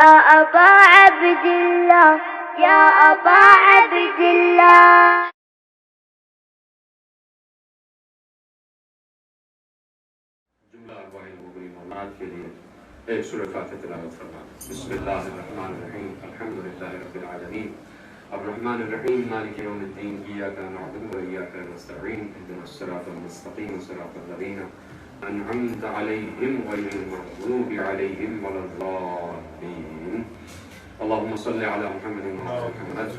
يا أبا عبد الله يا أبا عبد الله. جملہ اربعین مبنی مولانا کے لیے ایک سورہ فاتحہ تلاوت فرمائیں. بسم اللہ الرحمن الرحیم الحمدللہ رب العالمین الرحمن الرحیم مالک یوم الدین ایاک نعبد و ایاک نستعین اهدنا الصراط المستقیم صراط الذین انعمت علیہم غیر المغضوب علیہم ولا الضالین. اللهم صل على محمد وعلى محمد.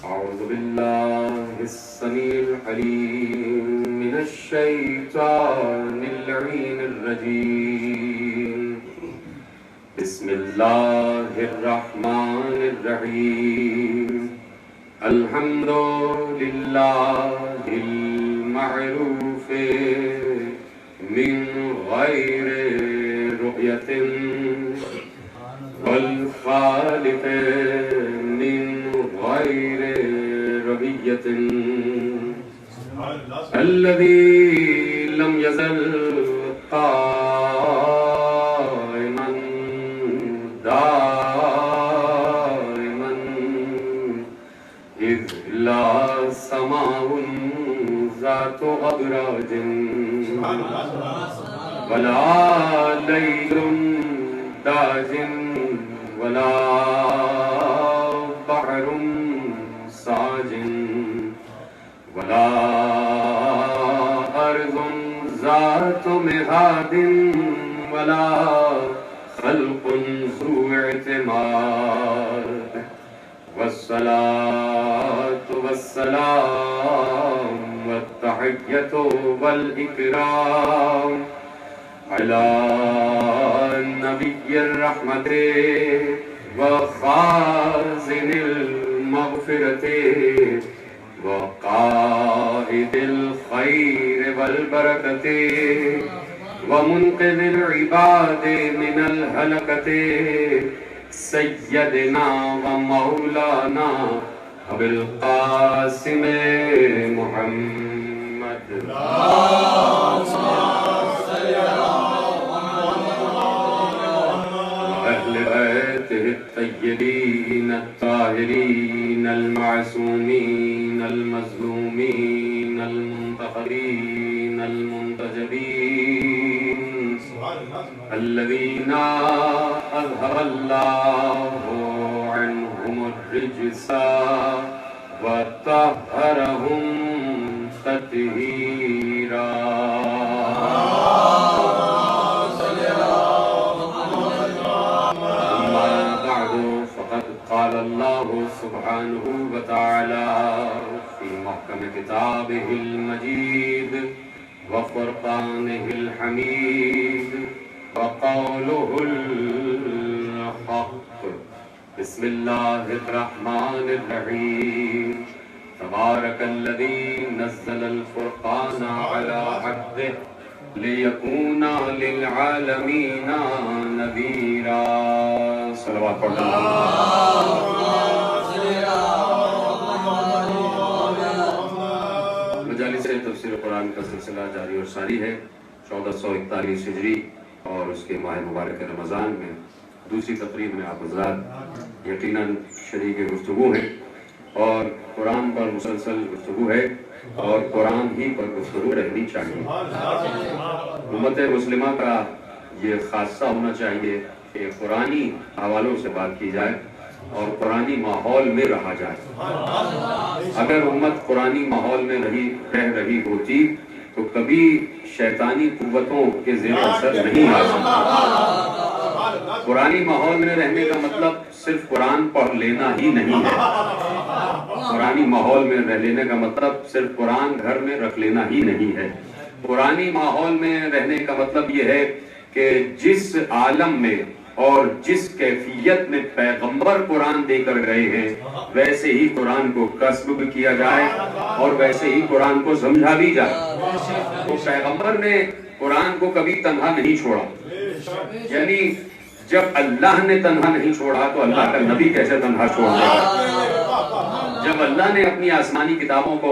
أعوذ بالله السميع العليم من الشيطان اللعين الرجيم. بسم الله الرحمن الرحيم. الحمد لله المعروف من غير رؤية والخالق من غير ربية الذي لم يزل قائما دائما إذ لا سماء ذات أبراج ولا ليل داج ولا بحر ساج ولا أرض ذات مهاد ولا خلق ذو اعتماد. والصلاة والسلام والتحية والإكرام على نبي الرحمة وخازن المغفرة وقائد الخير والبركة ومنقذ العباد من الهلكة سيدنا ومولانا أبي القاسم محمد. الطيبين الطاهرين المعصومين المظلومين المنتخبين المنتجبين الذين أذهب الله عنهم الرجس وطهرهم تطهيرا. قال الله سبحانه وتعالى في محكم كتابه المجيد وفرقانه الحميد وقوله الحق. بسم الله الرحمن الرحيم. تبارك الذي نزل الفرقان على عبده ليكون للعالمين نذيرا. صلوات پڑھ مجالس تفسیر قرآن کا سلسلہ جاری اور ساری ہے. 1441 ہجری اور اس کے ماہ مبارک رمضان میں دوسری تقریب میں آپ حضرات یقیناً شریک گفتگو ہیں اور قرآن پر مسلسل گفتگو ہے اور قرآن ہی پر گفتگو رہنی چاہیے. امت مسلمہ کا یہ خاصہ ہونا چاہیے کہ قرآنی حوالوں سے بات کی جائے اور قرآنی ماحول میں رہا جائے. اگر امت قرآنی ماحول میں رہ رہی ہوتی تو کبھی شیطانی قوتوں کے زیر اثر نہیں آ سکتی. قرآنی ماحول میں رہنے کا مطلب صرف قرآن پڑھ لینا ہی نہیں ہے. قرآنی ماحول میں رہ لینے کا مطلب صرف قرآن گھر میں رکھ لینا ہی نہیں ہے. قرآنی ماحول میں رہنے کا مطلب یہ ہے کہ جس عالم میں اور جس کیفیت میں پیغمبر قرآن دے کر گئے ہیں ویسے ہی قرآن کو کسب بھی کیا جائے اور ویسے ہی قرآن کو سمجھا بھی جائے. تو پیغمبر نے قرآن کو کبھی تنہا نہیں چھوڑا. یعنی جب اللہ نے تنہا نہیں چھوڑا تو اللہ کا نبی کیسے تنہا چھوڑ دے گا. جب اللہ نے اپنی آسمانی کتابوں کو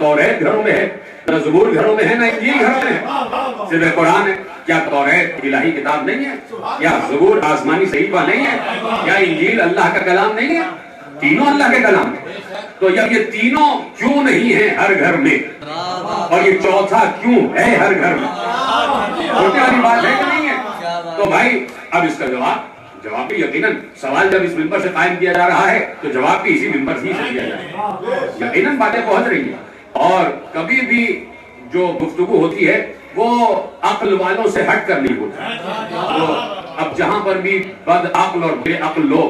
توریت گھروں میں ہے, نہ زبور گھروں میں ہے, نہ انجیل گھروں میں ہے, صرف قرآن ہے. کیا توریت الہی کتاب نہیں ہے؟ یا زبور آسمانی صحیفہ نہیں ہے؟ یا انجیل اللہ کا کلام نہیں ہے؟ تینوں اللہ کے کلام ہے. تو جب یہ تینوں کیوں نہیں ہیں ہر گھر میں, اور یہ چوتھا کیوں ہے ہر گھر میں, چھوٹی والی بات ہے کہ نہیں ہے؟ تو بھائی اب اس کا جواب بھی یقیناً, سوال جب اس ممبر سے قائم کیا جا رہا ہے تو جواب بھی اسی ممبر سے دیا جائے گا. یقیناً باتیں پہنچ رہی ہیں, اور کبھی بھی جو گفتگو ہوتی ہے وہ عقل والوں سے ہٹ کر نہیں ہوتی. تو اب جہاں پر بھی بد عقل اور بے عقل لوگ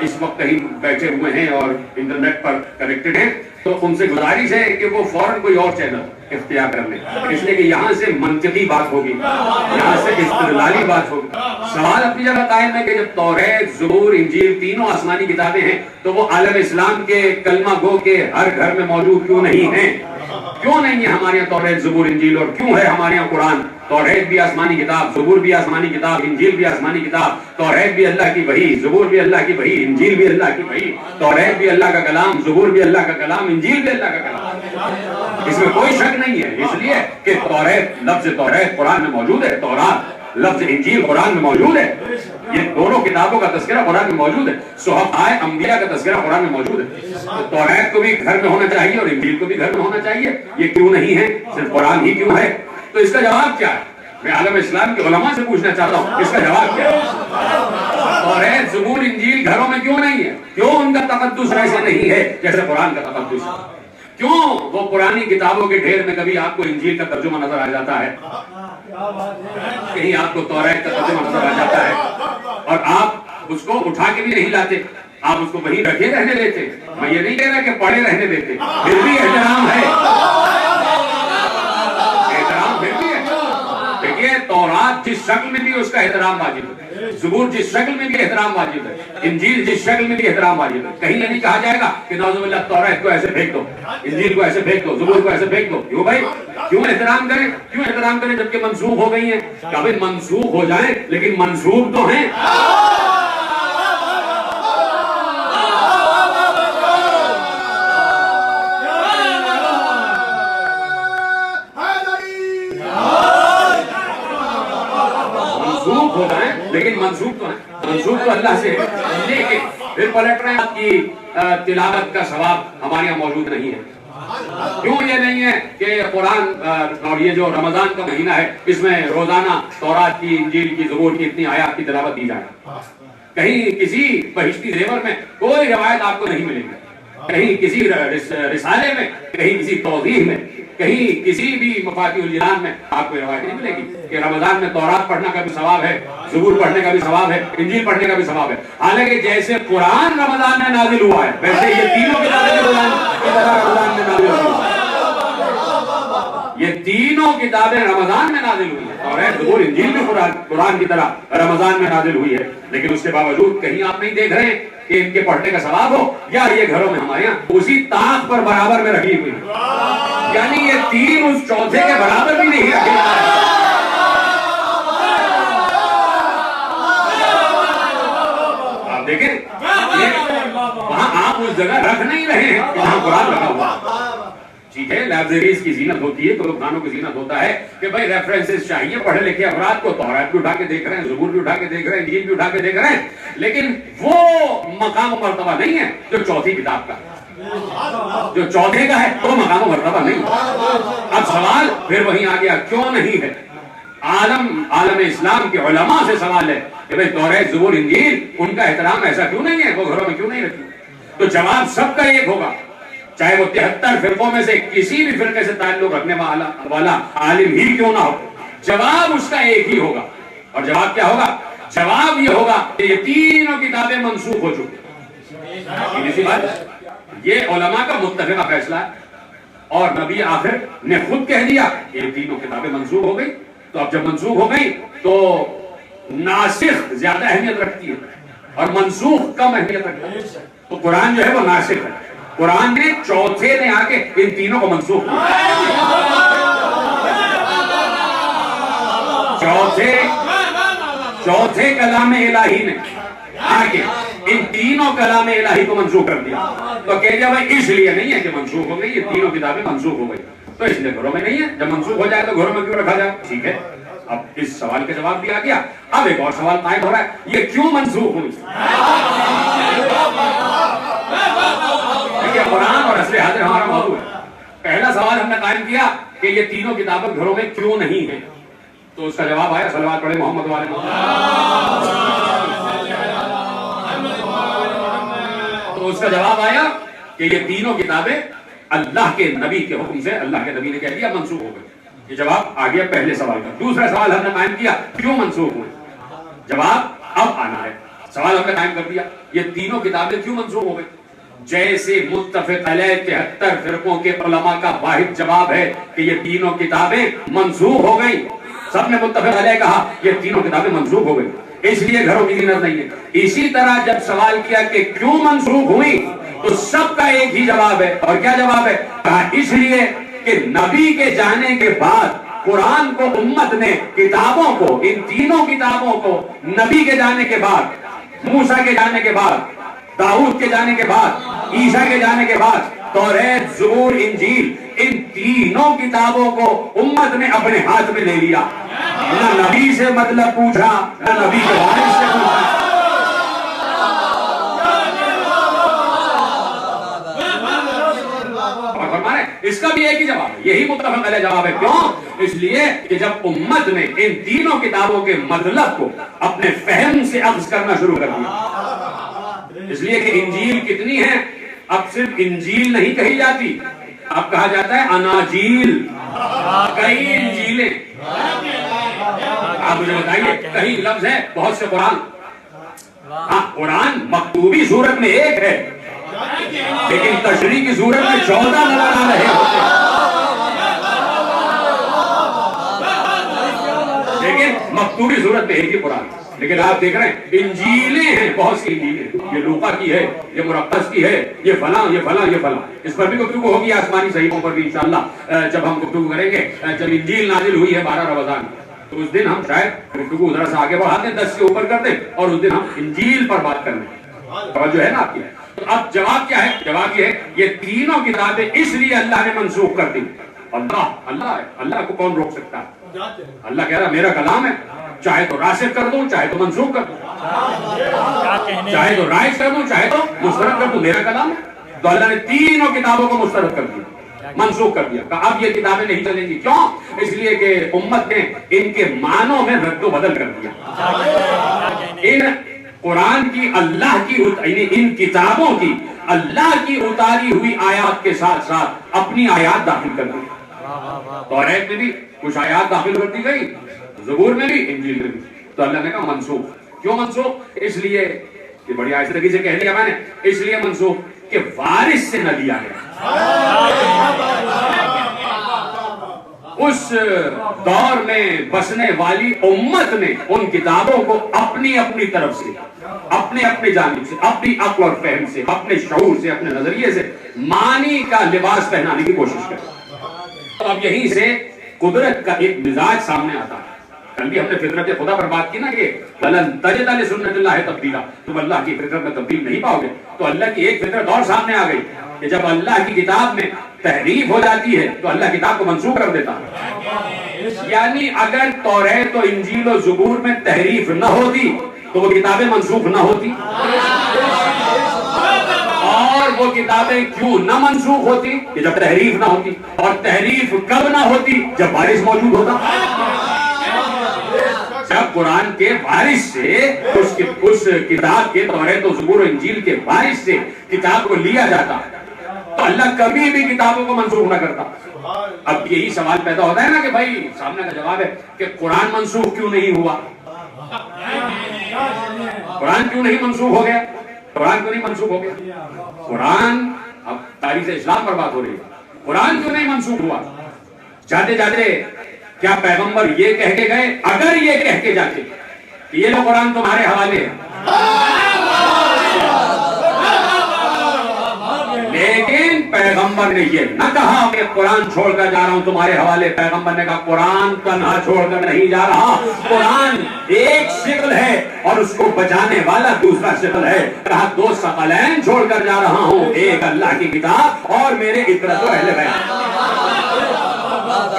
اس وقت کہیں بیٹھے ہوئے ہیں اور انٹرنیٹ پر کنیکٹڈ ہیں, تو ان سے گزارش ہے کہ وہ فوراً کوئی اور چینل اختیار کر لیں, اس لیے کہ یہاں سے منطقی بات ہوگی, یہاں سے استدلالی بات ہوگی. سوال اپنی جگہ قائم ہے کہ جب توریت, زبور, انجیل تینوں آسمانی کتابیں ہیں تو وہ عالم اسلام کے کلمہ گو کے ہر گھر میں موجود کیوں نہیں ہیں؟ کیوں نہیں ہے ہمارے یہاں توریت, زبور, انجیل, اور کیوں ہے ہمارے یہاں قرآن؟ توریت بھی آسمانی کتاب, زبور بھی آسمانی کتاب, انجیل بھی آسمانی کتاب. توریت بھی اللہ کی وحی, زبور بھی اللہ کی وحی, انجیل بھی اللہ کی وحی. توریت بھی اللہ کا کلام, زبور بھی اللہ کا کلام, انجیل بھی اللہ کا کلام. اس میں کوئی شک نہیں ہے, اس لیے کہ توریت, لفظ توریت قرآن میں موجود ہے, تورات لفظ انجیل قرآن میں موجود ہے. یہ دونوں کتابوں کا تذکرہ قرآن میں موجود ہے. صحفائے انبیاء کا تذکرہ قرآن میں موجود ہے. تو توریت کو بھی گھر میں ہونا چاہیے اور انجیل کو بھی گھر میں ہونا چاہیے. یہ کیوں نہیں ہے, صرف قرآن ہی کیوں ہے؟ تو اس کا جواب کیا ہے؟ میں عالم اسلام کے علماء سے پوچھنا چاہتا ہوں, اس کا جواب کیا ہے؟ توریت, زبور, انجیل گھروں میں کیوں نہیں ہے؟ کیوں ان کا تقدس ایسے نہیں ہے جیسے قرآن کا تقدس ہے؟ کیوں وہ پرانی کتابوں کے ڈھیر میں کبھی آپ کو انجیل کا ترجمہ نظر آ جاتا ہے, کہیں آپ کو توریت کا ترجمہ نظر آ جاتا ہے, اور آپ اس کو اٹھا کے بھی نہیں لاتے, آپ اس کو وہیں رکھے رہنے دیتے. میں یہ نہیں کہہ رہا کہ پڑھے رہنے دیتے, پھر بھی احترام ہے, احترام پھر بھی ہے. دیکھیے تورات جس شکل میں بھی اس کا احترام واجب ہے, زبور جس شکل میں بھی احترام واجب ہے, انجیل جس شکل میں بھی احترام واجب ہے. کہیں یہ نہیں کہا جائے گا کہ نعوذ باللہ توریت کو ایسے پھینک دو, انجیل کو ایسے پھینک دو, زبور کو ایسے پھینک دو. کیوں بھائی, کیوں احترام کریں, کیوں احترام کریں جبکہ منسوخ ہو گئی ہیں؟ کبھی منسوخ ہو جائیں لیکن منسوخ تو ہیں. ہو جائیں لیکن منسوخ تو ہے, منسوخ تو اللہ سے ہے. لیکن پھر پلٹ رہے ہیں آپ کی تلاوت کا ثواب ہمارے یہاں موجود نہیں ہے. کیوں یہ نہیں ہے کہ قرآن اور یہ جو رمضان کا مہینہ ہے اس میں روزانہ تورات کی, انجیل کی, زبور کی اتنی آیات کی تلاوت دی جائے؟ کہیں کسی بہشتی زیور میں کوئی روایت آپ کو نہیں ملے گی, کہیں کسی رسالے میں, کہیں کسی توضیح میں, کہیں کسی بھی مفاتیح الجنان میں آپ کو روایت نہیں ملے گی کہ رمضان میں تورات پڑھنا کا بھی ثواب ہے, زبور پڑھنے کا بھی ثواب ہے, انجیل پڑھنے کا بھی ثواب ہے. حالانکہ جیسے قرآن رمضان میں نازل ہوا ہے ویسے یہ تینوں کتابیں رمضان میں نازل ہوئی ہیں. یہ تینوں کتابیں رمضان میں نازل ہوئی ہیں, توریت, زبور, انجیل بھی قرآن کی طرح رمضان میں نازل ہوئی ہے. لیکن اس کے باوجود کہیں آپ نہیں دیکھ رہے کہ ان کے پڑھنے کا ثواب ہو, یا یہ گھروں میں ہمارے یہاں اسی طاق پر برابر میں رکھی ہوئی ہے, یعنی یہ تین اس چوتھے کے برابر بھی نہیں رکھے. آپ دیکھیں وہاں آپ اس جگہ رکھ نہیں رہے ہیں جہاں قرآن رکھا ہوا. ٹھیک ہے, لائبریریز کی زینت ہوتی ہے, کتابخانوں کی زینت ہوتا ہے کہ بھائی ریفرنسز چاہیے پڑھے لکھے افراد کو. توریت بھی اٹھا کے دیکھ رہے ہیں, زبور بھی اٹھا کے دیکھ رہے ہیں, انجیل بھی اٹھا کے دیکھ رہے ہیں, لیکن وہ مقام و مرتبہ نہیں ہے جو چوتھی کتاب کا, جو چوتھے کا ہے وہ مقام و مرتبہ نہیں. اب سوال پھر وہیں آ گیا, کیوں نہیں ہے؟ عالم اسلام کے علماء سے سوال ہے کہ بھئی توریت, زبور, انجیل ان کا احترام ایسا کیوں نہیں ہے, وہ گھروں میں کیوں نہیں رکھی؟ تو جواب سب کا ایک ہوگا, چاہے وہ 73 فرقوں میں سے کسی بھی فرقے سے تعلق رکھنے والا عالم ہی کیوں نہ ہو, جواب اس کا ایک ہی ہوگا. اور جواب کیا ہوگا؟ جواب یہ ہوگا کہ یہ تینوں کتابیں منسوخ ہو چکی. یہ علماء کا متفقہ فیصلہ ہے, اور نبی آخر نے خود کہہ دیا کہ یہ تینوں کتابیں منسوخ ہو گئی. تو اب جب منسوخ ہو گئی تو ناسخ زیادہ اہمیت رکھتی ہے اور منسوخ کم اہمیت رکھتی ہے. تو قرآن جو ہے وہ ناسخ ہے, قرآن نے چوتھے نے آ کے ان تینوں کو منسوخ کیا. چوتھے کلام الہی نے آ کے ان تینوں کلام الہی کو منسوخ کر دیا. تو کہہ دیا بھائی اس لیے نہیں ہے کہ منسوخ ہو گئی، یہ تینوں کتابیں منسوخ ہو گئی تو اس لیے گھروں میں نہیں ہے. جب منسوخ ہو جائے تو گھروں میں کیوں رکھا جائے؟ ٹھیک ہے، اب اس سوال کا جواب دیا گیا. اب ایک اور سوال قائم ہو رہا ہے، یہ کیوں منسوخ ہوئی؟ دیکھیے قرآن اور اصل حاضر ہمارا موضوع ہے. پہلا سوال ہم نے قائم کیا کہ یہ تینوں کتابیں گھروں میں کیوں نہیں ہیں، تو اس کا جواب آیا صلوات پڑھے محمد والے تو اس کا جواب آیا کہ یہ تینوں کتابیں اللہ کے نبی کے حکم سے اللہ کے نبی نے کہہ دیا منسوخ ہو گئی. یہ جواب آ گیا پہلے سوال کا. دوسرا سوال ہم نے قائم کیا کیوں منسوخ ہوئے، جواب اب آنا ہے. سوال ہم نے قائم کر دیا یہ تینوں کتابیں کیوں منسوخ ہو گئی. جیسے متفق علیہ 73 فرقوں کے علماء کا واحد جواب ہے کہ یہ تینوں کتابیں منسوخ ہو گئی، سب نے متفق علیہ کہا یہ تینوں کتابیں منسوخ ہو گئی اس لیے گھروں کی زینت نہیں ہے. اسی طرح جب سوال کیا کہ کیوں منسوخ ہوئی تو سب کا ایک ہی جواب ہے. اور کیا جواب ہے؟ کہا اس لیے کہ نبی کے جانے کے بعد قرآن کو امت نے کتابوں کو، ان تینوں کتابوں کو نبی کے جانے کے بعد، موسیٰ کے جانے کے بعد، داؤد کے جانے کے بعد، عیسیٰ کے جانے کے بعد، توریت، زبور، انجیل، ان تینوں کتابوں کو امت نے اپنے ہاتھ میں لے لیا. نہ نبی سے مطلب پوچھا، نہ نبی کے وارث سے پوچھا. اس کا بھی ایک ہی جواب ہے، یہی متفق علیہ جواب ہے. کیوں؟ اس لیے کہ جب امت نے ان تینوں کتابوں کے مطلب کو اپنے فہم سے اخذ کرنا شروع کر دیا. اس لیے کہ انجیل کتنی ہے، اب صرف انجیل نہیں کہی جاتی، اب کہا جاتا ہے اناجیل. کئی انجیلیں، آپ مجھے بتائیے کئی لفظ ہیں بہت سے قرآن. ہاں قرآن مکتوبی صورت میں ایک ہے لیکن تشریح کی صورت میں 14 نظر آ رہے ہوتے ہیں. لیکن مکتوبی صورت میں ایک ہی قرآن. لیکن آپ دیکھ رہے ہیں انجیلیں ہیں بہت سی انجیلیں، یہ لوقا کی ہے، یہ مرقس کی ہے، یہ فلاں یہ فلاں یہ فلاں. اس پر بھی گفتگو ہوگی آسمانی صحیفوں پر بھی انشاءاللہ جب ہم گفتگو کریں گے. جب انجیل نازل ہوئی ہے 12 رمضان تو اس دن ہم شاید گفتگو ذرا سا آگے بڑھا دیں، 10 سے اوپر کر دیں اور اس دن ہم انجیل پر بات کر لیں. توجہ ہے نا آپ کی؟ اب جواب کیا ہے؟ جواب یہ ہے یہ تینوں کتابیں اس لیے اللہ نے منسوخ کر دی. اللہ ہے، اللہ کو کون روک سکتا ہے؟ اللہ کہہ رہا میرا کلام ہے، چاہے تو راسخ کر دوں چاہے تو منسوخ کر دوں، چاہے تو رائج کر دوں چاہے تو مسترد کر دوں، میرا کلام ہے. تو اللہ نے تینوں کتابوں کو مسترد کر دیا، منسوخ کر دیا. اب یہ کتابیں نہیں چلیں گی. کیوں؟ اس لیے کہ امت نے ان کے معنوں میں رد و بدل کر دیا. ان قرآن کی اللہ کی ان کتابوں کی اللہ کی اتاری ہوئی آیات کے ساتھ ساتھ اپنی آیات داخل کر دی. توریت میں بھی کچھ آیات داخل کر دی گئی، زبور میں بھی، انجیل میں بھی. تو اللہ نے کہا منسوخ. کیوں منسوخ؟ اس لیے کہ بڑی آہستگی سے کہہ دیا میں نے، اس لیے منسوخ کہ وارث سے نہ لیا گیا. اس دور میں بسنے والی امت نے ان کتابوں کو اپنی اپنی طرف سے، اپنے اپنے جانب سے، اپنی عقل اور فہم سے، اپنے شعور سے، اپنے نظریے سے معنی کا لباس پہنانے کی کوشش کریں. اب یہیں سے قدرت کا ایک مزاج سامنے آتا ہے. کل بھی ہم نے فطرت خدا پر بات کی نا کہ لَن تَجِدَ لِسُنَّتِ اللَّهِ تَبْدِيلًا، تم اللہ کی فطرت میں تبدیل نہیں پاؤ گے. تو اللہ کی ایک فطرت اور سامنے آ گئی کہ جب اللہ کی کتاب میں تحریف ہو جاتی ہے تو اللہ کتاب کو منسوخ کر دیتا ہے. یعنی اگر توریت و انجیل و زبور میں تحریف نہ ہوتی تو وہ کتابیں منسوخ نہ ہوتی. اور وہ کتابیں کیوں نہ منسوخ ہوتی کہ جب تحریف نہ ہوتی. اور تحریف کب نہ ہوتی؟ جب وارث موجود ہوتا. جب قرآن کے وارث سے اس کتاب کے توریت و زبور و انجیل کے وارث سے کتاب کو لیا جاتا تو اللہ کبھی بھی کتابوں کو منسوخ نہ کرتا. اب یہی سوال پیدا ہوتا ہے نا کہ بھائی سامنے کا جواب ہے کہ قرآن منسوخ کیوں نہیں ہوا؟ قرآن کیوں نہیں منسوخ ہو گیا؟ قرآن کیوں نہیں منسوخ ہو گیا؟ قرآن، اب تاریخ اسلام پر بات ہو رہی ہے، قرآن کیوں نہیں منسوخ ہوا؟ جاتے جاتے کیا پیغمبر یہ کہہ کے گئے؟ اگر یہ کہہ کے جاتے کہ یہ لو قرآن تمہارے حوالے ہے، لیکن پیغمبر پیغمبر نے یہ نہ کہا کہ قرآن چھوڑ کر جا رہا ہوں تمہارے حوالے. پیغمبر نے کہا قرآن تنہا چھوڑ کر نہیں جا رہا, قرآن ایک شکل ہے اور اس کو بچانے والا دوسرا شکل ہے. کہا دو ثقلین چھوڑ کر جا رہا ہوں, ایک اللہ کی کتاب اور میرے اطرت و اہل بیت.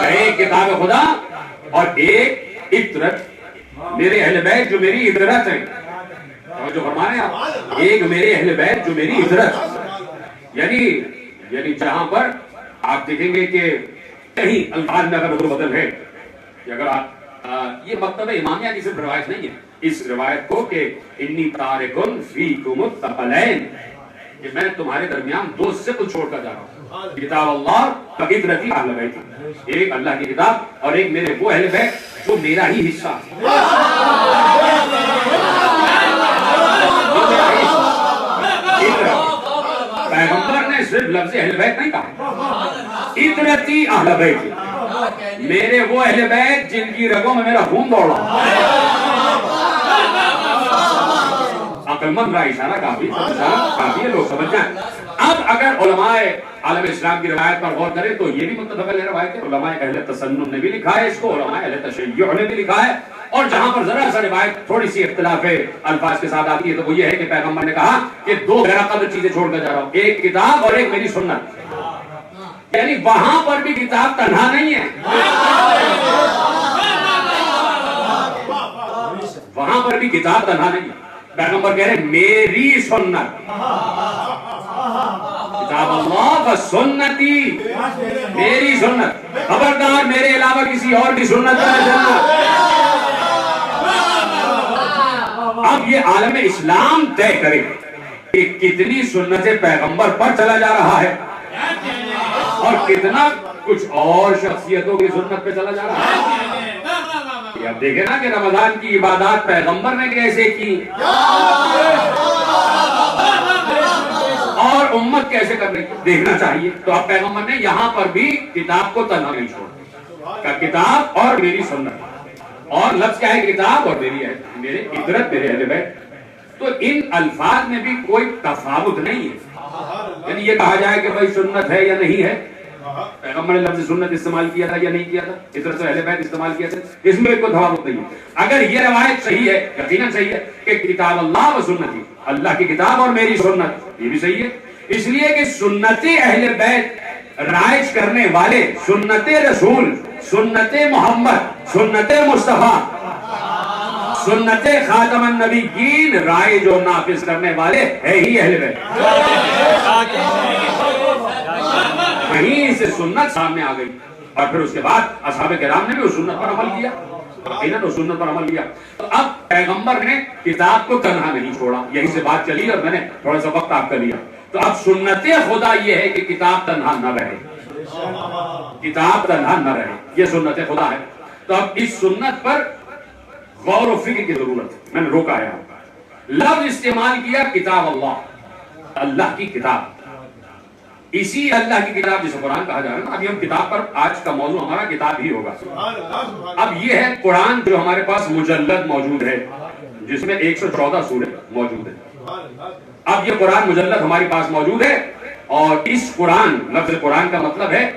ایک کتاب خدا اور ایک اطرت میرے اہل بیت جو میری اطرت ہے. جو فرمانے آپ, ایک میرے اہل بیت جو میری اطرت, یعنی جہاں پر آپ دیکھیں گے کہ کہیں الفاظ میں اگر بدل ہے کہ اگر آپ یہ مکتبہ امامیہ کی صرف روایت نہیں ہے, اس روایت کو کہ انی تارکن فیکم الثقلین, کہ میں تمہارے درمیان دو ثقل چھوڑ کر جا رہا ہوں, کتاب اللہ و اطرتی اہل بیت, ایک اللہ کی کتاب اور ایک میرے وہ اہل بیت جو میرا ہی حصہ. پیغمبر نے صرف لفظ اہل بیت نہیں کہا, اطرتی اہل بیت, میرے وہ اہل بیت جن کی رگوں میں میرا خون دوڑ رہا. عقل مند کا اشارہ کافی ہے, لوگ سمجھ جائیں. اب اگر علماء عالم اسلام کی روایت پر غور کریں تو یہ بھی متفق علیہ روایت ہے. علماء اہل تسنن نے بھی لکھا ہے اس کو, علماء اہل تشیع نے بھی لکھا ہے. اور جہاں پر ذرا سا روایت تھوڑی سی اختلاف الفاظ کے ساتھ آتی ہے تو وہ یہ ہے کہ پیغمبر نے کہا کہ دو غیر قدر چیزیں چھوڑ کر جا رہا ہوں, ایک کتاب اور ایک میری سنت. یعنی وہاں پر بھی کتاب تنہا نہیں ہے, وہاں پر بھی کتاب تنہا نہیں ہے. پیغمبر کہہ رہے میری سنت, کتاب اللہ و سنتی, میری سنت, خبردار میرے علاوہ کسی اور کی سنت نہ چلنا. اب یہ عالم اسلام طے کرے کہ کتنی سنت پیغمبر پر چلا جا رہا ہے اور کتنا کچھ اور شخصیتوں کی سنت پہ چلا جا رہا ہے. اب دیکھیں نا کہ رمضان کی عبادات پیغمبر نے کیسے کی اور امت کیسے کر رہی, دیکھنا چاہیے. تو اب پیغمبر نے یہاں پر بھی کتاب کو تنہا نہیں چھوڑا, کتاب اور میری سنت, اور لفظ کیا ہے کتاب اور میری ہے, میرے اطرت میرے اہل بیت. تو ان الفاظ میں بھی کوئی تفاوت نہیں ہے, یعنی یہ کہا جائے کہ بھائی سنت ہے یا نہیں ہے. پیغمبر نے لفظ سنت استعمال کیا تھا یا نہیں کیا تھا, اطرت و اہل بیت استعمال کیا تھا, اس میں کوئی تفاوت نہیں ہے. اگر یہ روایت صحیح ہے, یقیناً صحیح ہے کہ کتاب اللہ و سنتی, اللہ کی کتاب اور میری سنت, یہ بھی صحیح ہے. اس لیے کہ سنت اہل بیت رائج کرنے والے, سنت رسول, سنت محمد, سنت مصطفیٰ, سنت خاتم النبیین رائج اور نافذ کرنے والے ہے ہی اہل بیت. وہیں سے سنت سامنے آ گئی اور پھر اس کے بعد اصحاب کرام نے بھی اس سنت پر عمل کیا, اس سنت پر عمل کیا. تو اب پیغمبر نے کتاب کو تنہا نہیں چھوڑا, یہیں سے بات چلی اور میں نے تھوڑا سا وقت آپ کا لیا. تو اب سنت خدا یہ ہے کہ کتاب تنہا نہ رہے, کتاب تنہا نہ رہے, یہ سنت خدا ہے. تو اب اس سنت پر غور و فکر کی ضرورت ہے. میں نے روکا ہے, لفظ استعمال کیا کتاب اللہ, اللہ کی کتاب, اسی اللہ کی کتاب جسے قرآن کہا جا رہا ہے نا. ابھی ہم کتاب پر, آج کا موضوع ہمارا کتاب ہی ہوگا. اب یہ ہے قرآن جو ہمارے پاس مجلد موجود ہے, جس میں 114 سورے موجود ہے. اب یہ قرآن مجلد ہمارے پاس موجود ہے, اور اس قرآن, لفظ قرآن کا مطلب ہے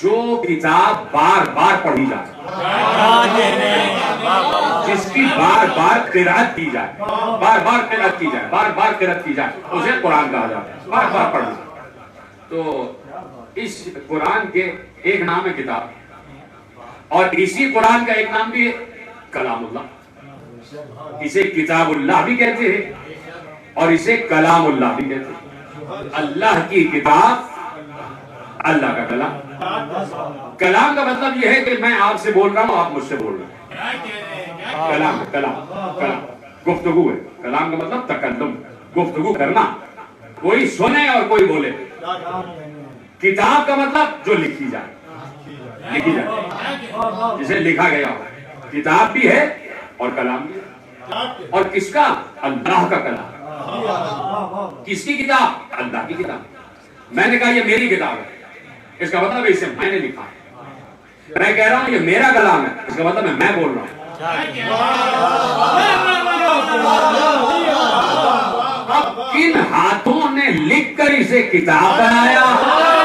جو کتاب بار بار پڑھی جائے, جس کی بار بار قرأت کی جائے, بار بار قرأت کی جائے, بار بار قرأت کی جائے, اسے قرآن کہا جاتا ہے, بار بار پڑھنا. تو اس قرآن کے ایک نام ہے کتاب, اور اسی قرآن کا ایک نام بھی ہے کلام اللہ. اسے کتاب اللہ بھی کہتے ہیں اور اسے کلام اللہ بھی کہتے ہیں. اللہ کی کتاب, اللہ کا کلام. کلام کا مطلب یہ ہے کہ میں آپ سے بول رہا ہوں, آپ مجھ سے بول رہے ہیں. کلام, کلام گفتگو ہے. کلام کا مطلب تکلم, گفتگو کرنا, کوئی سنے اور کوئی بولے. کتاب کا مطلب جو لکھی جائے, لکھی جائے, جسے لکھا گیا ہو. کتاب بھی ہے اور کلام بھی ہے. اور کس کا؟ اللہ کا کلام. کس کی کتاب؟ اللہ کی کتاب. میں نے کہا یہ میری کتاب ہے, اس کا مطلب اسے میں نے لکھا ہے. میں کہہ رہا ہوں یہ میرا کلام ہے, اس کا مطلب میں بول رہا ہوں. اب کن ہاتھوں نے لکھ کر اسے کتاب بنایا,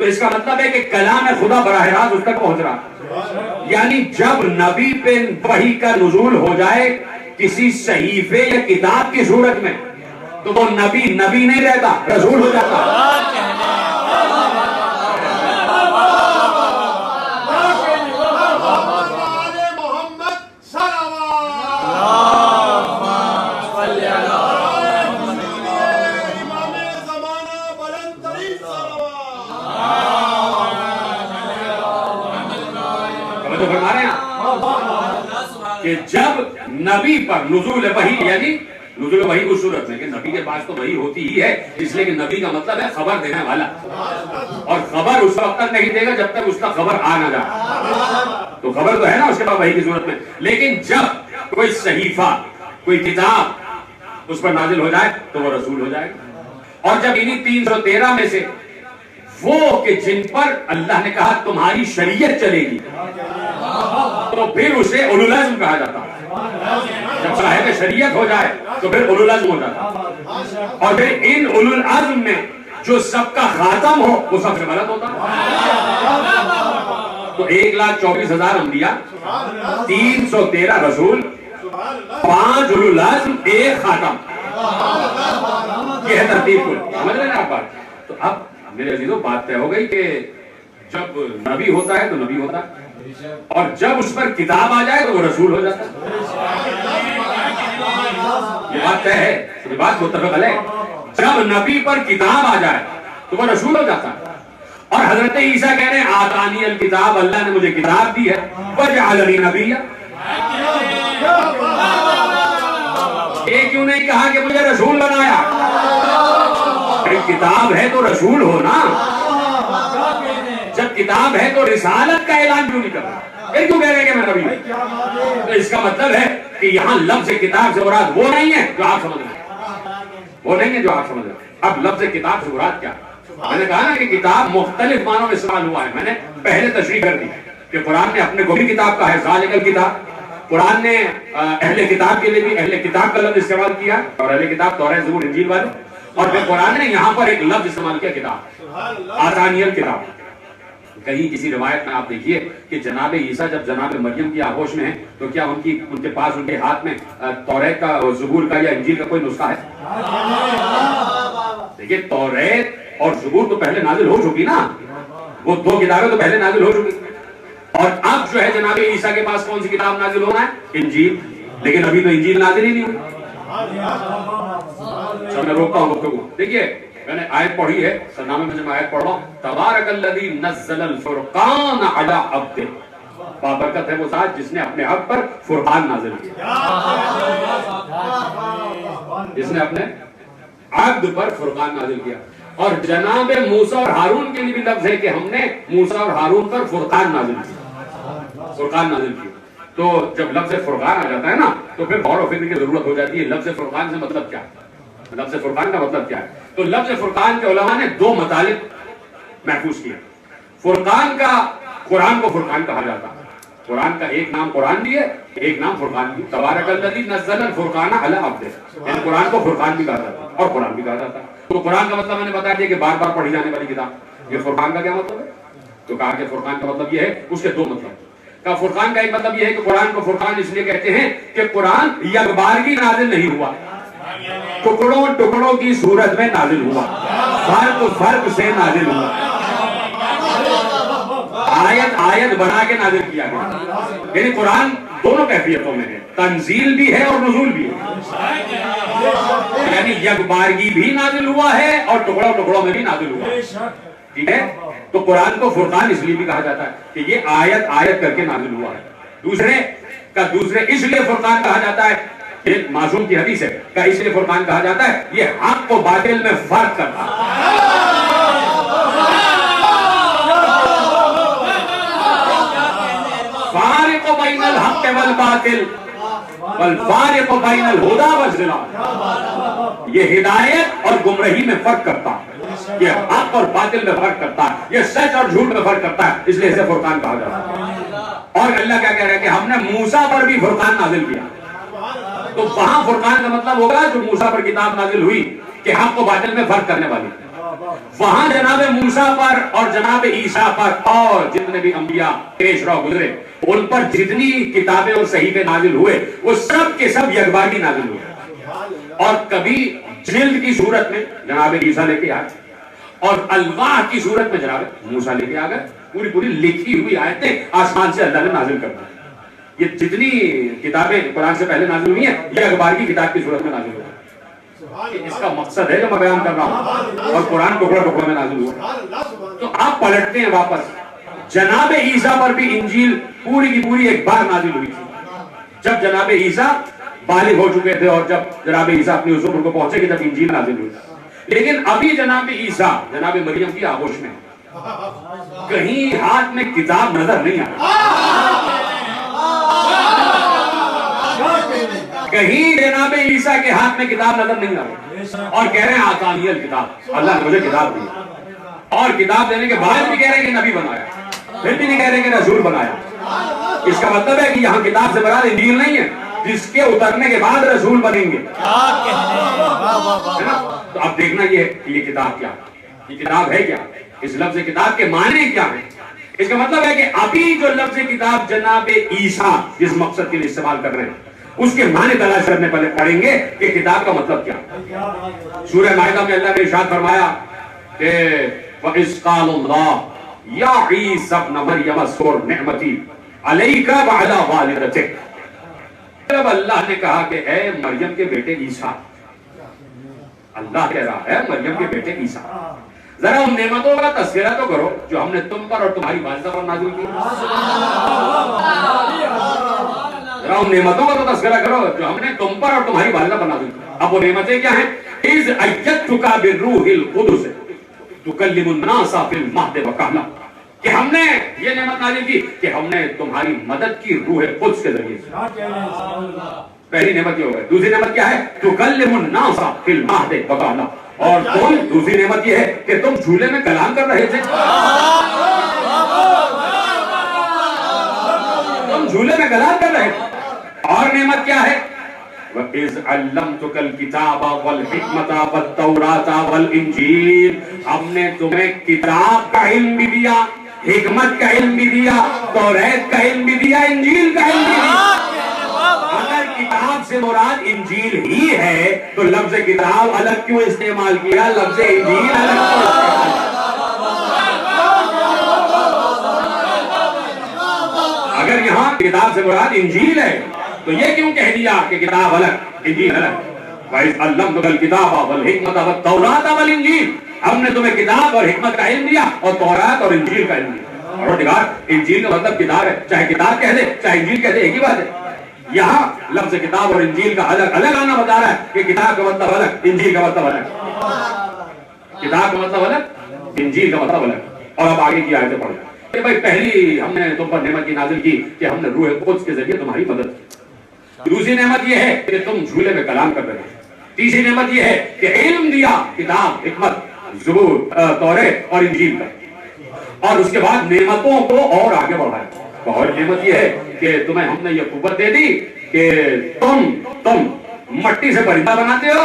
تو اس کا مطلب ہے کہ کلام خدا براہ راست اس تک پہنچ رہا. یعنی جب نبی پہ وحی کا نزول ہو جائے کسی صحیفے یا کتاب کی صورت میں تو وہ نبی نہیں رہتا، رسول ہو جاتا. کہ جب نبی پر نزول وحی، یعنی نزول وحی اس صورت میں کہ نبی کے پاس تو وحی ہوتی ہی ہے، اس لیے کہ نبی کا مطلب ہے خبر دینے والا، اور خبر اس وقت تک نہیں دے گا جب تک اس کا خبر آ نہ جائے. تو خبر تو ہے نا اس کے بعد وحی کی صورت میں. لیکن جب کوئی صحیفہ، کوئی کتاب اس پر نازل ہو جائے تو وہ رسول ہو جائے گا. اور جب انہی 313 میں سے وہ کہ جن پر اللہ نے کہا تمہاری شریعت چلے گی تو پھر اسے اولو العزم کہا جاتا. جب صاحب شریعت ہو جائے تو پھر اولو العزم ہو جاتا. اور پھر ان اولو العزم میں جو سب کا خاتم ہو وہ سب سے بلند ہوتا. تو 1,24,000 انبیاء، 313 رسول، 5 اولو العزم، 1 خاتم. یہ ہے ترتیب کو. سمجھ رہے ہیں آپ بات؟ تو اب میرے عزیزوں بات طے ہو گئی کہ جب نبی ہوتا ہے تو نبی ہوتا ہے، اور جب اس پر کتاب آ جائے تو وہ رسول ہو جاتا ہے. یہ بات طے ہے، یہ بات متفق علیہ. جب نبی پر کتاب آ جائے تو وہ رسول ہو جاتا ہے. اور حضرت عیسیٰ کہہ رہے ہیں آتانی الکتاب، اللہ نے مجھے کتاب دی ہے، وجعلنی نبیا. یہ کیوں نہیں کہا کہ مجھے رسول بنایا؟ کتاب ہے تو رسول ہو نا. جب کتاب ہے تو رسالت کا اعلان کیوں نہیں کرتا؟ پھر کیوں کہہ رہے کہ میں نبی ہوں؟ تو اس کا مطلب ہے کہ یہاں لفظ کتاب سے مراد وہ نہیں ہے جو آپ سمجھ رہے ہیں، وہ نہیں ہے جو آپ سمجھ رہے ہیں. اب لفظ کتاب سے مراد کیا؟ میں نے کہا نا کہ کتاب مختلف معنوں میں استعمال ہوا ہے. میں نے پہلے تشریح کر دی کہ قرآن نے اپنے کو بھی کتاب کہا ہے، ذالک الکتاب. قرآن نے اہل کتاب کے لیے بھی اہل کتاب کا لفظ استعمال کیا، اور اہل کتاب توریت، زبور، انجیل والے. اور پھر قرآن نے یہاں پر ایک لفظ استعمال کیا، کتاب، آتانی الکتاب. کہیں کسی روایت میں آپ دیکھیے کہ جناب عیسیٰ جب جناب مریم کی آغوش میں ہیں تو کیا ان کے پاس، ان کے ہاتھ میں توریت کا، زبور کا یا انجیل کا کوئی نسخہ ہے؟ دیکھیے توریت اور زبور تو پہلے نازل ہو چکی نا، وہ 2 کتابیں تو پہلے نازل ہو چکی. اور اب جو ہے جناب عیسیٰ کے پاس کون سی کتاب نازل ہونا ہے؟ انجیل. لیکن ابھی تو انجیل نازل ہی نہیں ہوئی. میں روکتا ہوں گفتگو. دیکھیے میں نے آیت پڑھی ہے، سرنامے میں جب میں آیت پڑھ رہا ہوں، تبارک الذی نزل الفرقان علی عبدہ، بابرکت ہے وہ ذات جس نے اپنے عبد پر فرقان نازل کیا. جس نے اپنے عبد پر فرقان نازل کیا. اور جناب موسیٰ اور ہارون کے لیے بھی لفظ ہے کہ ہم نے موسیٰ اور ہارون پر فرقان نازل کیا، فرقان نازل کیا. تو جب لفظ فرقان آ جاتا ہے نا تو پھر غور و فکر کی ضرورت ہو جاتی ہے. لفظ فرقان سے مطلب کیا ہے؟ لفظ فرقان کا مطلب کیا ہے؟ تو لفظ فرقان کے علماء نے 2 مطالب محفوظ کیے. فرقان کا، قرآن کو فرقان کہا جاتا ہے. قرآن کا ایک نام قرآن بھی ہے، ایک نام فرقان بھی. تبارک الذی نزل الفرقان علی عبدہ، یعنی قرآن کو فرقان بھی کہا جاتا ہے اور قرآن بھی کہا جاتا ہے. تو قرآن کا مطلب میں نے بتا دیا کہ بار بار پڑھی جانے والی کتاب. یہ فرقان کا کیا مطلب ہے؟ تو کہا کہ فرقان کا مطلب یہ ہے، اس کے 2 مطلب. کا فرقان کا ایک مطلب یہ ہے کہ قرآن کو فرقان اس لیے کہتے ہیں کہ قرآن یکبارگی نازل نہیں ہوا، ٹکڑوں ٹکڑوں کی صورت میں نازل ہوا، فرق سے نازل ہوا، آیت بنا کے نازل کیا گیا. یعنی قرآن دونوں کیفیتوں میں ہے، تنزیل بھی ہے اور نزول بھی ہے. یعنی یکبارگی بھی نازل ہوا ہے اور ٹکڑوں ٹکڑوں میں بھی نازل ہوا ہے. ٹھیک ہے. تو قرآن کو فرقان اس لیے بھی کہا جاتا ہے کہ یہ آیت کر کے نازل ہوا ہے. دوسرے اس لیے فرقان کہا جاتا ہے، ایک معصوم کی حدیث ہے کہ اس لیے فرقان کہا جاتا ہے یہ حق و باطل میں فرق کرتا ہے. فارق بین الحق والباطل والفارق بین الہدی والضلال. یہ ہدایت اور گمراہی میں فرق کرتا ہے، یہ حق اور باطل میں فرق کرتا ہے، یہ سچ اور جھوٹ میں فرق کرتا ہے، اس لیے اسے فرقان کہا جاتا ہے. اور اللہ کیا کہہ رہا ہے کہ ہم نے موسیٰ پر بھی فرقان نازل کیا. تو وہاں فرقان کا مطلب ہوگا جو موسیٰ پر کتاب نازل ہوئی کہ حق و باطل میں فرق کرنے والی. وہاں جناب موسیٰ پر اور جناب عیسیٰ پر اور جتنے بھی انبیاء پیش رو گزرے ان پر جتنی کتابیں اور صحیفے نازل ہوئے وہ سب کے سب یکبارگی نازل ہوئے، اور کبھی جلد کی صورت میں جناب عیسیٰ لے کے آئے اور الواح کی صورت میں جناب موسیٰ لے کے آ گئے، پوری لکھی ہوئی آیتیں آسمان سے اللہ نے نازل کر دی۔ یہ جتنی کتابیں قرآن سے پہلے نازل ہوئی ہیں یہ اخبار کی کتاب کی صورت میں نازل ہوئی، اس کا مقصد ہے جو میں بیان کر رہا ہوں، اور قرآن ٹکڑا ٹکڑا میں نازل ہوا۔ تو آپ پلٹتے ہیں واپس، جناب عیسیٰ پر بھی انجیل پوری کی پوری ایک بار نازل ہوئی تھی جب جناب عیسیٰ بالغ ہو چکے تھے، اور جب جناب عیسیٰ اپنی اس عمر کو پہنچے گی جب انجیل نازل ہوئی۔ لیکن ابھی جناب عیسیٰ جناب مریم کی آغوش میں کہیں ہاتھ میں کتاب نظر نہیں آئی، کہیں جناب عیسیٰ کے ہاتھ میں کتاب نظر نہیں آئی، اور کہہ رہے ہیں آتانی الکتاب، اللہ نے مجھے کتاب دی، اور کتاب دینے کے بعد بھی کہہ رہے ہیں کہ نبی بنایا، پھر بھی نہیں کہہ رہے کہ رسول بنایا۔ اس کا مطلب ہے کہ یہاں کتاب سے مراد انجیل نہیں ہے جس کے اترنے کے بعد رسول بنیں گے۔ تو اب دیکھنا یہ کتاب کیا، یہ کتاب ہے کیا، اس لفظ کتاب کے معنی کیا ہے۔ اس کا مطلب ہے کہ ابھی جو لفظ کتاب جناب عیسیٰ جس مقصد کے لیے استعمال کر رہے ہیں اس کے معنی تلاش کرنے پڑیں گے کہ کتاب کا مطلب کیا۔ سورہ مائدہ میں اللہ نے ارشاد فرمایا کہ وَإِذْ قَالَ اللَّهُ يَا عِيسَى ابْنَ مَرْيَمَ اذْكُرْ نِعْمَتِي عَلَيْكَ وَعَلَىٰ وَالِدَتِكَ، جب اللہ نے کہا کہ اے مریم کے بیٹے عیسیٰ، اللہ کہہ رہا ہے مریم کے بیٹے عیسیٰ، ذرا ان نعمتوں کا تذکرہ تو کرو جو ہم نے تم پر اور تمہاری والدہ پر نازل کی، ذرا ان نعمتوں کا تو تذکرہ کرو جو ہم نے تم پر اور تمہاری والدہ پر نازل کی۔ اب وہ نعمتیں کیا ہیں؟ اِذْ أَيَّدْتُكَ بِالرُّوحِ الْقُدُسِ تُكَلِّمُ النَّاسَ فِي الْمَهْدِ وَكَهْلًا، کہ ہم نے یہ نعمت نازل کی کہ ہم نے تمہاری مدد کی روح قدس کے ذریعے سے۔ پہلی نعمت یہ ہو گئی۔ دوسری نعمت کیا ہے؟ تُكَلِّمُ النَّاسَ فِي الْمَهْدِ وَكَهْلًا، اور دوسری نعمت یہ ہے کہ تم جھولے میں کلام کر رہے تھے، تم جھولے میں کلام کر رہے تھے۔ اور نعمت کیا ہے؟ وَإِذْ عَلَّمْتُكَ الْكِتَابَ وَالْحِكْمَةَ وَالتَّوْرَاةَ وَالْإِنْجِيلَ، ہم نے تمہیں کتاب کا علم بھی دیا، حکمت کا علم بھی دیا، توریت کا علم بھی دیا، انجیل کا علم بھی دیا۔ اگر کتاب سے مراد انجیل ہی ہے تو لفظ کتاب الگ کیوں استعمال کیا، لفظ انجیل الگ کیوں استعمال کیا؟ اگر یہاں کتاب سے مراد انجیل ہے تو یہ کیوں کہہ دیا کہ کتاب الگ انجیل الگ؟ وَإِذْ عَلَّمْتُكَ الْكِتَابَ وَالْحِكْمَةَ وَالتَّوْرَاةَ وَالْإِنْجِيلَ، ہم نے تمہیں کتاب اور حکمت کا علم دیا اور تورات اور انجیل کا علم دیا۔ اور انجیل کا مطلب کتاب ہے، چاہے کتاب کہہ دے چاہے انجیل کہہ دے ایک ہی بات ہے۔ یہاں لفظ کتاب اور انجیل کا الگ الگ آنا بتا رہا ہے کہ کتاب کا مطلب الگ، انجیل کا مطلب الگ، کتاب کا مطلب الگ، انجیل کا مطلب الگ۔ اور اب آگے کی آیتیں پڑھ لیں کہ بھائی پہلی ہم نے تم پر نعمت کی نازل کی کہ ہم نے روح قدس کے ذریعے تمہاری مدد کی۔ دوسری نعمت یہ ہے کہ تم جھولے میں کلام کر رہے ہیں۔ تیسری نعمت یہ ہے کہ علم دیا، کتاب، حکمت، زبور، توریت اور انجیل کا۔ اور اس کے بعد نعمتوں کو اور آگے بڑھایا۔ اور نعمت یہ ہے کہ تمہیں ہم نے یہ قوت دے دی کہ تم مٹی سے پرندہ بناتے ہو،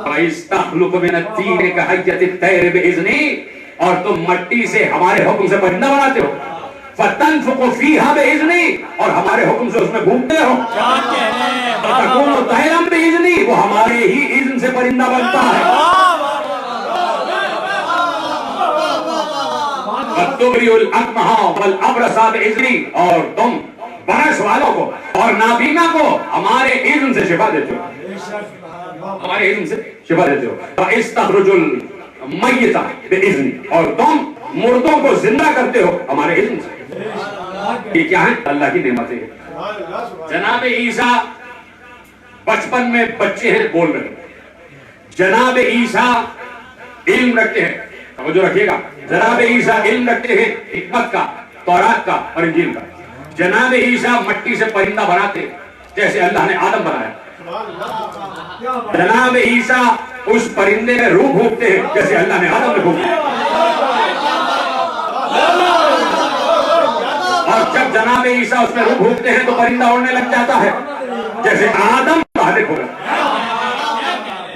وَإِسْتَخْلُقُ مِنَ الطِّينِ كَحَيَّةِ الطَّيْرِ بِإِذْنِي، اور تم مٹی سے ہمارے حکم سے پرندہ بناتے ہو، فَتَنْفُقُ فِيهَا بِإِذْنِي، اور ہمارے حکم سے اس میں گھومتے ہو، فَتَكُونُ طَيْرًا بِإِذْنِي، وہ ہمارے ہی اذن سے پرندہ بنتا ہے، وَتُبْرِئُ الْأَكْمَحَ وَالْأَبْرَصَ بِإِذْنِي، اور تم برس والوں کو اور نابینا کو ہمارے اذن سے شفا دیتے ہو، ہمارے اذن سے شفا دیتے ہو، وَإِسْتَخْرُجُ الْمَيِّتَ بِإِذْنِي، اور تم مردوں کو زندہ کرتے ہو ہمارے اذن سے۔ یہ کیا ہے؟ اللہ کی نعمتیں ہیں۔ جناب عیسیٰ بچپن میں بچے ہیں، بول رہے ہیں۔ جناب عیسیٰ علم رکھتے ہیں، توجہ رکھیے گا، جناب عیسیٰ علم رکھتے ہیں حکمت کا، تورات کا اور انجیل کا۔ جناب عیسیٰ مٹی سے پرندہ بناتے جیسے اللہ نے آدم بنایا۔ جناب عیسیٰ اس پرندے میں روح پھونکتے ہیں جیسے اللہ نے آدم میں پھونکا۔ اور جب جناب عیسیٰ اس میں روح پھونکتے ہیں تو پرندہ اڑنے لگ جاتا ہے جیسے آدم خالق ہوگا۔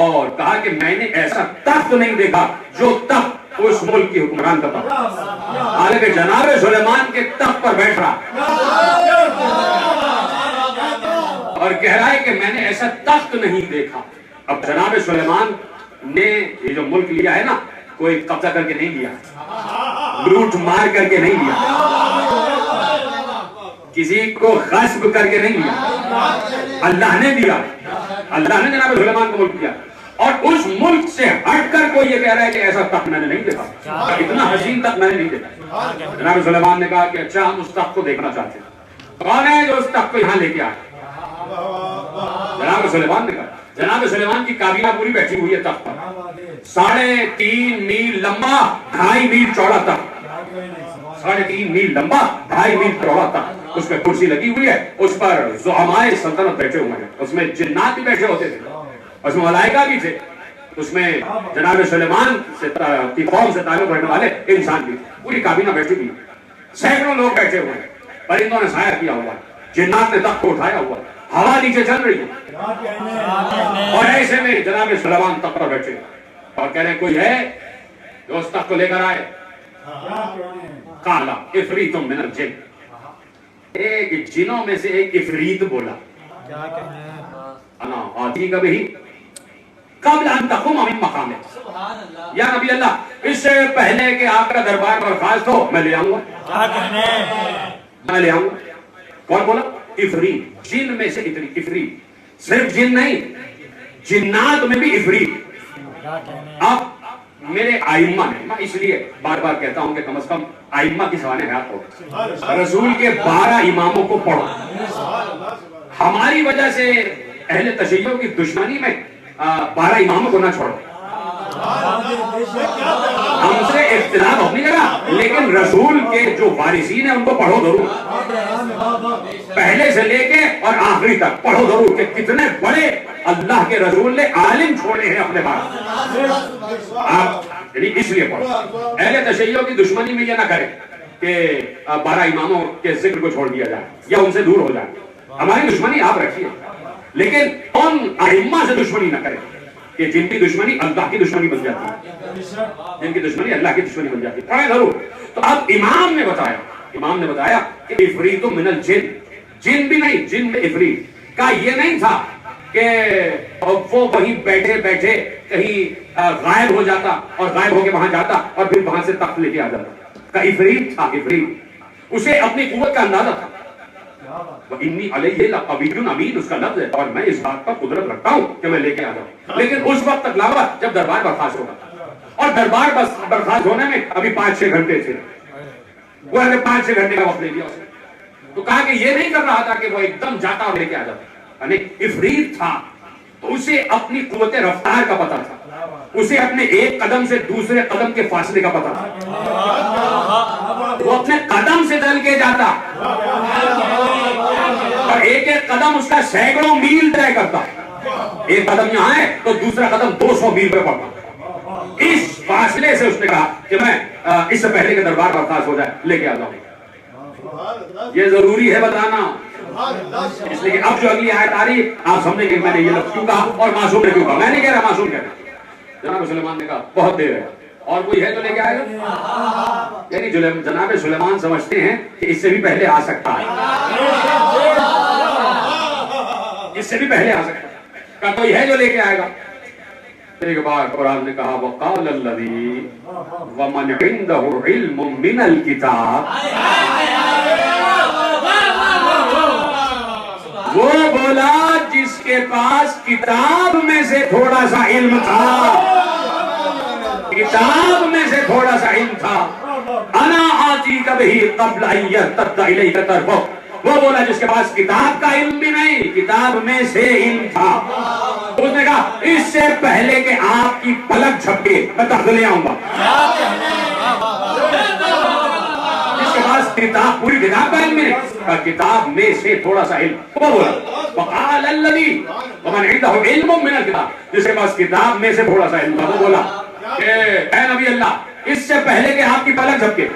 اور کہا کہ میں نے ایسا تخت نہیں دیکھا جو تخت اس ملک کی حکمران کا تخت، حالانکہ جناب سلیمان کے تخت پر بیٹھ رہا اور کہہ رہا ہے کہ میں نے ایسا تخت نہیں دیکھا۔ اب جناب سلیمان نے یہ جو ملک لیا ہے نا، کوئی قبضہ کر کے نہیں لیا، لوٹ مار کر کے نہیں لیا، کسی کو غصب کر کے نہیں لیا، اللہ نے دیا، اللہ نے جناب سلیمان کو ملک دیا۔ اور اس ملک سے ہٹ کر کوئی یہ کہہ رہا ہے کہ ایسا تخت میں نے نہیں دیکھا، اتنا حسین تخت میں نے نہیں دیکھا۔ جناب سلیمان نے کہا کہ اچھا ہم اس تخت کو دیکھنا چاہتے ہیں، کون ہے جو اس تخت کو یہاں لے کے آئے؟ جناب سلیمان نے کہا، جناب سلیمان کی کابینہ پوری بیٹھی ہوئی ہے تخت پر، 3.5 میل لمبا 2.5 میل چوڑا تخت، 3.5 میل لمبا 2.5 میل چوڑا تخت، اس میں کرسی لگی ہوئی ہے، اس پر زعمائے سلطنت بیٹھے ہوئے ہیں، اس میں جنات بھی بیٹھے ہوتے تھے، اس میں ملائکہ بھی تھے، اس میں جناب سلیمان کی قوم سے تعلق رکھنے والے انسان بھی تھے، پوری کابینہ بیٹھی ہوئی، سینکڑوں لوگ بیٹھے ہوئے ہیں، پرندوں نے سایہ کیا ہوا، جنات نے تخت کو اٹھایا ہوا، ہوا نیچے چل رہی ہے، اور ایسے میں جناب سلیمان تخت پر بیٹھے اور کہہ رہے کوئی ہے جو اس تخت کو لے کر آئے؟ قالا افریت من الجن، ایک جنوں میں سے ایک افریت بولا، انا آتیک بہی قبل ان تقوم من مقامک، یا نبی اللہ اس سے پہلے کہ آپ کا دربار برخاست ہو میں لے آؤں گا، میں لے آؤں گا۔ کون بولا؟ افریت، جن میں سے اتنی افریت، صرف جن نہیں، جنات میں بھی افریت۔ اب میرے آئمہ نے، میں اس لیے بار بار کہتا ہوں کہ کم از کم آئمہ کی سوانح حیات ہو، رسول کے 12 اماموں کو پڑھو۔ ہماری وجہ سے اہل تشیع کی دشمنی میں 12 اماموں کو نہ چھوڑو، ہم سے اختلاف اپنی جگہ، لیکن رسول کے جو وارثین ہیں ان کو پڑھو ضرور، پہلے سے لے کے اور آخری تک پڑھو ضرور کہ کتنے بڑے اللہ کے رسول نے عالم چھوڑے ہیں اپنے بعد، آپ یعنی اس لیے پڑھو۔ اہل تشیع کی دشمنی میں یہ نہ کرے کہ 12 اماموں کے ذکر کو چھوڑ دیا جائے یا ان سے دور ہو جائے، ہماری دشمنی آپ رکھیے، لیکن ان ائمہ سے دشمنی نہ کرے کہ جن کی دشمنی اللہ کی دشمنی بن جاتی ہے، جن کی دشمنی اللہ کی دشمنی بن جاتی ہے، پڑھیں ضرور۔ تو اب امام نے بتایا کہ افریت من الجن، جن بھی نہیں، جن میں افریت کا یہ نہیں تھا کہ وہ وہیں بیٹھے بیٹھے کہیں غائب ہو جاتا اور غائب ہو کے وہاں جاتا اور پھر وہاں سے تخت لے کے آ جاتا، کا افریت تھا، افریت، اسے اپنی قوت کا اندازہ تھا، وَإِنِّي عَلَيْهِ لَقَوِيٌّ أَمِينٌ، اس کا لفظ ہے، اور میں اس بات پر قدرت رکھتا ہوں کہ میں لے کے آ جاؤں، لیکن اس وقت تک لاؤں گا جب دربار برخاست ہوگا، اور دربار برخاست ہونے میں ابھی 5-6 گھنٹے تھے، وہ 5-6 گھنٹے کا وقت لے لیا اسے، تو کہا کہ یہ نہیں کر رہا تھا کہ وہ ایک دم جاتا اور لے کے آ جاتا، یعنی افریت تھا تو اسے اپنی قوت رفتار کا پتہ تھا، اسے اپنے ایک قدم سے دوسرے قدم کے فاصلے کا پتہ تھا، وہ اپنے قدم سے چل کے جاتا اور ایک ایک قدم اس کا سینکڑوں میل طے کرتا، ایک قدم یہاں ہے تو دوسرا قدم 200 میل پہ پڑتا، اس فاصلے سے اس نے کہا کہ میں اس سے پہلے کہ دربار برخاست ہو جائے لے کے آ جاؤں۔ یہ ضروری ہے بتانا، اس لیے اب جو اگلی آیت آ رہی آپ سمجھیں کہ میں نے یہ لفظ کیوں کہا اور معصوم نے کیوں کہا، میں نہیں کہہ رہا معصوم کہہ رہا، جناب سلیمان نے کہا بہت دیر ہے اور کوئی ہے تو لے کے آئے گا، یعنی جناب سلیمان سمجھتے ہیں کہ اس سے بھی پہلے آ سکتا ہے، اس سے بھی پہلے آ سکتا ہے، کہا کوئی ہے جو لے کے آئے گا۔ ایک بار قرآن نے کہا وَقَالَ الَّذِي وَمَنْ عِنْدَهُ عِلْمٌ مِّنَ الْكِتَابِ، وہ بولا جس کے پاس کتاب میں سے تھوڑا سا علم تھا، کتاب میں سے تھوڑا سا علم تھا، انا آتیک بہ قبل ان یرتد الیک طرفک، وہ بولا جس کے پاس کتاب کا علم بھی نہیں، کتاب میں سے علم تھا، اس نے کہا اس سے پہلے کہ آپ کی پلک جھپکے میں تخت لے آؤں گا، جس کے پاس کتاب پوری کتاب کا علم نہیں، کتاب میں سے تھوڑا سا علم، وہ بولا وقال الذی ومن عنده علم من الکتاب، جس کے پاس کتاب میں سے تھوڑا سا علم تھا، وہ بولا کہ اے نبی اللہ اس سے پہلے کہ آپ کی پلک جھپکے،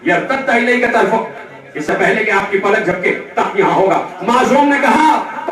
یرتد الیک طرفک، اس سے پہلے کہ آپ کی پلک جھپکے تخت یہاں ہوگا۔ معصوم نے کہا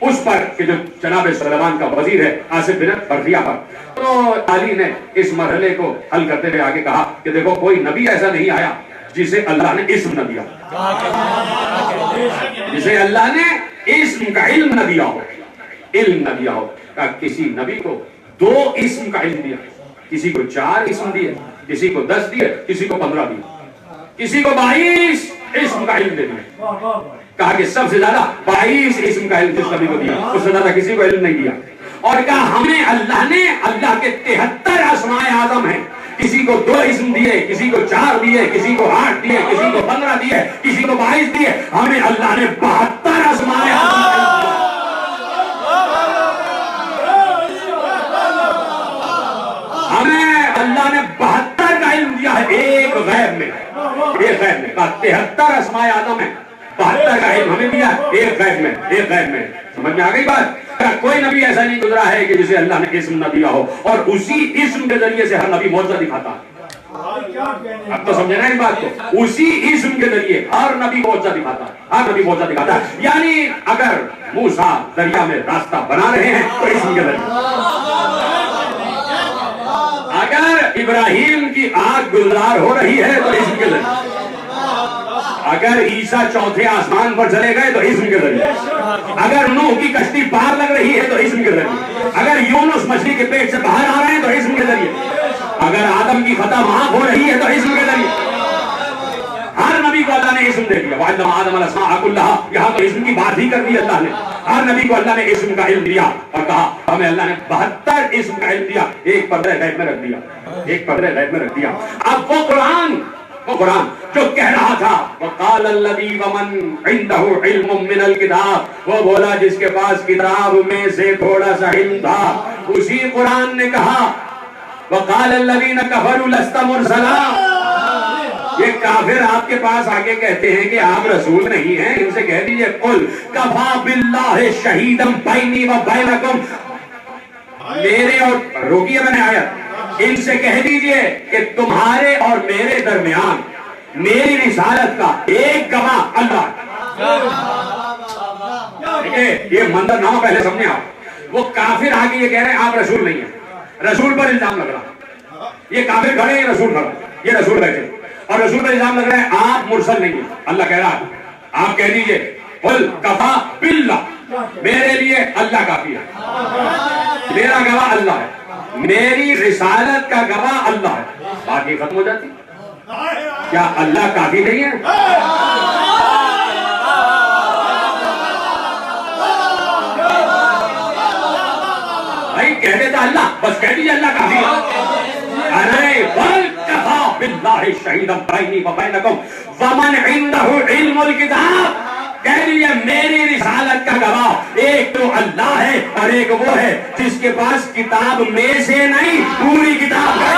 اس پر کہ جو جناب سلیمان کا وزیر ہے آصف بن برخیا پر. تو علی نے اس مرحلے کو حل کرتے ہوئے آگے کہا کہ دیکھو کوئی نبی ایسا نہیں آیا جسے اللہ نے اسم نہ دیا, جسے اللہ نے اسم کا علم نہ دیا ہو, علم نہ دیا ہو. کہ کسی نبی کو 2 اسم کا علم دیا, کسی کو 4 اسم دیے, کسی کو 10 دیے, کسی کو 15 دیے, کسی کو 22 اسم کا علم دے دیا. کہا کہ سب سے زیادہ 22 اسم کا علم جس نبی کو دیا, اس سے زیادہ کسی کو علم نہیں دیا. اور کہا ہمیں اللہ نے اللہ کے 73 اسماء اعظم ہیں, کسی کو 2 اسم دیے, کسی کو 4 دیے, کسی کو 8 دیے, کسی کو 15 دیے, کسی کو 22 دیے. ہمیں اللہ نے 72 اسماء اعظم, ہمیں اللہ نے 72 کا علم دیا ہے ایک غیب میں, ایک غیب میں. 73 اسماء اعظم ہیں, 72 کا علم ہمیں دیا ایک غیب میں, ایک غیب میں. سمجھ میں آ گئی بات؟ کوئی نبی ایسا نہیں گزرا ہے کہ جسے اللہ نے اسم نہ دیا ہو, اور اسی اسم کے ذریعے سے ہر نبی معجزہ دکھاتا ہے. اب تو سمجھے نا اس بات کو, اسی اسم کے ذریعے ہر نبی معجزہ دکھاتا ہے, ہر نبی معجزہ دکھاتا ہے. یعنی اگر موسیٰ دریا میں راستہ بنا رہے ہیں تو اسم کے ذریعے, اگر ابراہیم کی آگ گلزار ہو رہی ہے تو اسم کے ذریعے, اگر عیسیٰ 4تھے آسمان پر چلے گئے تو اسم کے ذریعے, اگر نوح کی کشتی پار لگ رہی ہے تو اسم کے ذریعے, اگر یونس مچھلی کے پیٹ سے باہر آ رہے ہیں تو اسم کے ذریعے, اگر آدم کی خطا معاف ہو رہی ہے تو اسم کے ذریعے. ہر نبی کو اللہ نے اسم دے دیا. وَعَلَّمَ آدَمَ الْأَسْمَاءَ كُلَّهَا, یہاں تو اسم کی بات ہی کر دی اللہ نے. ہر نبی کو اللہ نے اسم کا علم دیا اور کہا ہمیں اللہ نے 72 اسم کا علم دیا, ایک پردہ غیب میں رکھ دیا, ایک پردہ غیب میں رکھ دیا. اب وہ قرآن جو کہہ رہا تھا وَقَالَ الَّذِي وَمَنْ عِنْدَهُ عِلْمٌ مِّنَ الْكِتَابِ, وہ بولا جس کے پاس کتاب میں سے تھوڑا سا علم تھا, اسی قرآن نے کہا وَقَالَ الَّذِينَ كَفَرُوا لَسْتَ مُرْسَلًا. یہ کافر آپ کے پاس آگے کہتے ہیں کہ آپ رسول نہیں ہیں, ان سے کہہ دیجئے قُلْ كَفَى بِاللَّهِ شَهِيدًا بَيْنِي وَبَيْنَكُمْ, میرے اور روکیے میں نے آیت, ان سے کہہ دیجئے کہ تمہارے اور میرے درمیان میری رسالت کا ایک گواہ اللہ. یہ منظر نامہ پہلے سمجھے آپ. وہ کافر آگے یہ کہہ رہے ہیں آپ رسول نہیں ہیں, رسول پر الزام لگ رہا. یہ کافر کھڑے ہیں, رسول کھڑا, یہ رسول بیٹھے, اور رسول پر الزام لگ رہا ہے آپ مرسل نہیں ہیں. اللہ کہہ رہا ہے آپ کہہ دیجئے قل کفا باللہ, میرے لیے اللہ کافی ہے, میرا گواہ اللہ ہے, میری رسالت کا گواہ اللہ ہے. باقی ختم ہو جاتی. کیا اللہ کافی نہیں ہے؟ بھائی کہہ دیتا اللہ, بس کہہ دیجیے اللہ کافی ہے. ارے بل کفا باللہ شہیدا بینی وبینکم ومن عندہ علم الکتاب, کہہ دیجیے میری رسالت کا گواہ ایک تو اللہ ہے اور ایک وہ ہے جس کے پاس کتاب میں سے نہیں پوری کتاب ہے.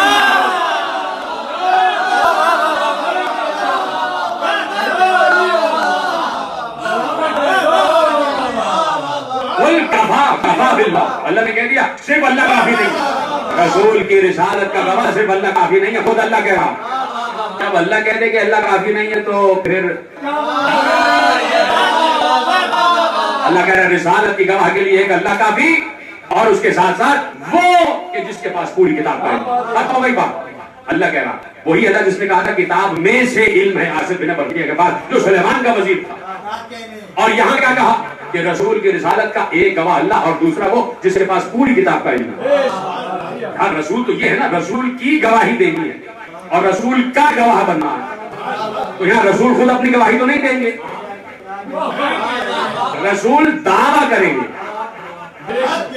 اللہ نے کہہ دیا صرف اللہ کافی نہیں, رسول کی رسالت کا گواہ صرف اللہ کافی نہیں ہے, خود اللہ کہہ رہا. جب اللہ کہہ دے کہ اللہ کافی نہیں ہے تو پھر اللہ کہہ رہا ہے رسالت کی گواہ کے لیے ایک اللہ کافی, اور اس کے ساتھ ساتھ وہ کہ جس کے پاس پوری کتاب کا علم. ختم ہو گئی بات. اللہ کہہ رہا وہی اللہ جس نے کہا تھا کتاب میں سے علم ہے آصف بن برخیا کے پاس جو سلیمان کا وزیر تھا. اور یہاں کیا کہا کہ رسول کی رسالت کا ایک گواہ اللہ اور دوسرا وہ جس کے پاس پوری کتاب کا علم ہے. ہر رسول تو یہ ہے نا, رسول کی گواہی دینی ہے اور رسول کا گواہ بننا ہے. تو یہاں رسول خود اپنی گواہی تو نہیں دیں گے, رسول دعویٰ کریں گے,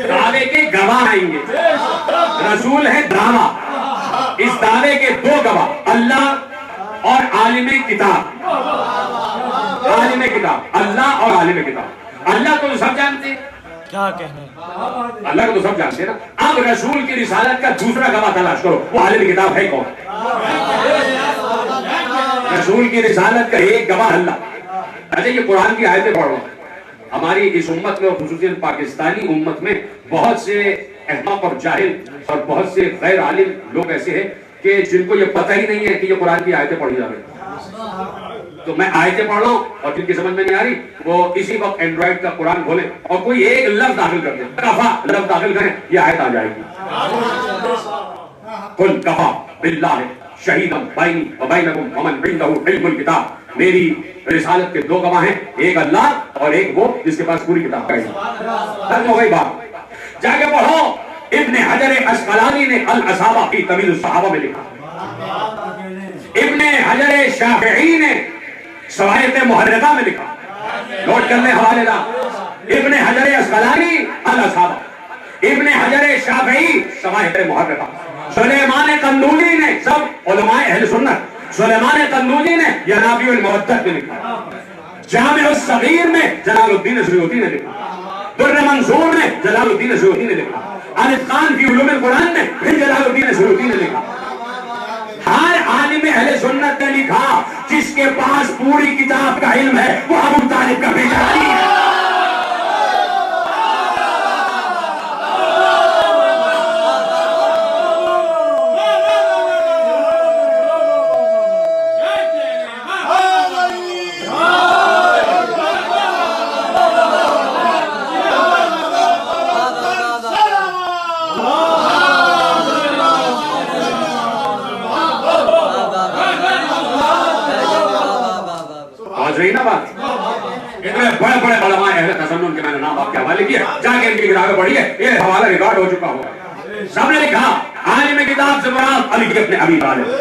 دعوے کے گواہ آئیں گے. رسول ہے دعویٰ, اس دعوے کے 2 گواہ اللہ اور عالم کتاب. عالم کتاب اللہ اور عالم کتاب. اللہ کو تو سب جانتے ہیں, کیا کہنے, اللہ کو تو سب جانتے ہیں نا. اب رسول کی رسالت کا دوسرا گواہ تلاش کرو, وہ عالم کتاب ہے کون؟ رسول کی رسالت کا ایک گواہ اللہ. اچھا یہ قرآن کی آیتیں پڑھ رہا ہوں. ہماری اس امت میں اور خصوصاً پاکستانی امت میں بہت سے احمق اور جاہل اور بہت سے غیر عالم لوگ ایسے ہیں کہ جن کو یہ پتہ ہی نہیں ہے کہ یہ قرآن کی آیتیں پڑھی جا رہی ہیں. تو میں آیتیں پڑھ رہا ہوں اور جن کی سمجھ میں نہیں آ رہی وہ اسی وقت اینڈرائڈ کا قرآن کھولیں اور کوئی ایک لفظ داخل کر دیں، کفا لفظ داخل کریں، یہ آیت آ جائے گی. قل کفا باللہ شہیدا بینی و بینکم ومن عنده علم الکتاب. میری رسالت کے دو گواہ ہیں، ایک اللہ اور ایک وہ جس کے پاس پوری کتاب کا علم. ختم ہو گئی بات. جا کے پڑھو ابن حجر اسقلانی نے الاصابہ فی تمیز الصحابہ میں لکھا، ابن حجر شافعی نے شواہد محرقہ میں لکھا. نوٹ کرنے حوالے دا ابن حجر اسقلانی الاصابہ، ابن حجر شافعی شواہد محرقہ. سلیمان قندولی نے، سب علماء اہل سنت، سلیمان قندولی نے ینابیع المودت میں لکھا. جامع الصغیر میں جلال الدین سیوطی نے لکھا. در منصور میں جلال الدین سیوطی نے لکھا. الاتقان فی علوم القرآن میں پھر جلال الدین سیوطی نے لکھا. ہر عالم اہل سنت نے لکھا جس کے پاس پوری کتاب کا علم ہے وہ ابو طالب کا بیٹا علی ہے. بڑے بڑے علماء اہل تسنن کے میں نے نام آپ کے حوالے کیا، جا کے ان کی کتابیں پڑھی ہے، یہ حوالہ ریکارڈ ہو چکا ہوگا. سب نے لکھا عالم کتاب سے مراد علی ابن ابی طالب.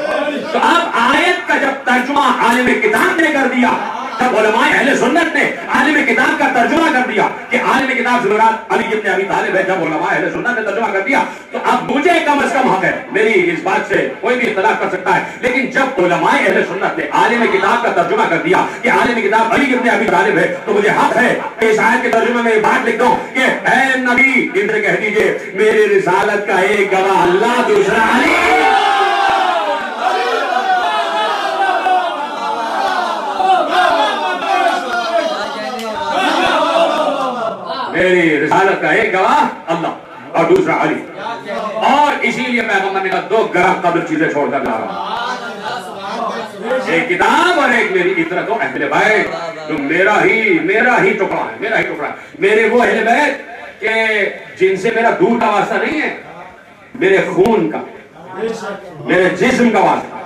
تو اب آیت کا جب ترجمہ عالم کتاب نے کر دیا، جب علماء اہل سنت نے عالم کتاب کا ترجمہ کر دیا کہ عالم کتاب سے مراد علی ابن ابی طالب ہے، جب علماء اہل سنت نے ترجمہ کر دیا تو اب مجھے کم از کم حق ہے، میری اس بات سے کوئی بھی اختلاف کر سکتا ہے، لیکن جب علماء اہل سنت نے عالم کتاب کا ترجمہ کر دیا کہ عالم کتاب علی ابن ابی طالب ہے تو مجھے حق ہے کہ اس آیت کے ترجمے میں یہ بات لکھ دوں کہ اے نبی ان سے کہہ دیجئے میری رسالت کا ایک گواہ اللہ، دوسرا علی. میری رسالت کا ایک گواہ اللہ اور دوسرا علی. اور اسی لیے پیغمبر نے کہا 2 گرم قدر چیزیں چھوڑ کر لا رہا ہوں، ایک کتاب اور ایک میری عطرت و اہل بیت جو میرا ہی ٹکڑا ہے، میرا ہی ٹکڑا ہے. میرے وہ اہل بیت کہ جن سے میرا دودھ کا واسطہ نہیں ہے، میرے خون کا، میرے جسم کا واسطہ.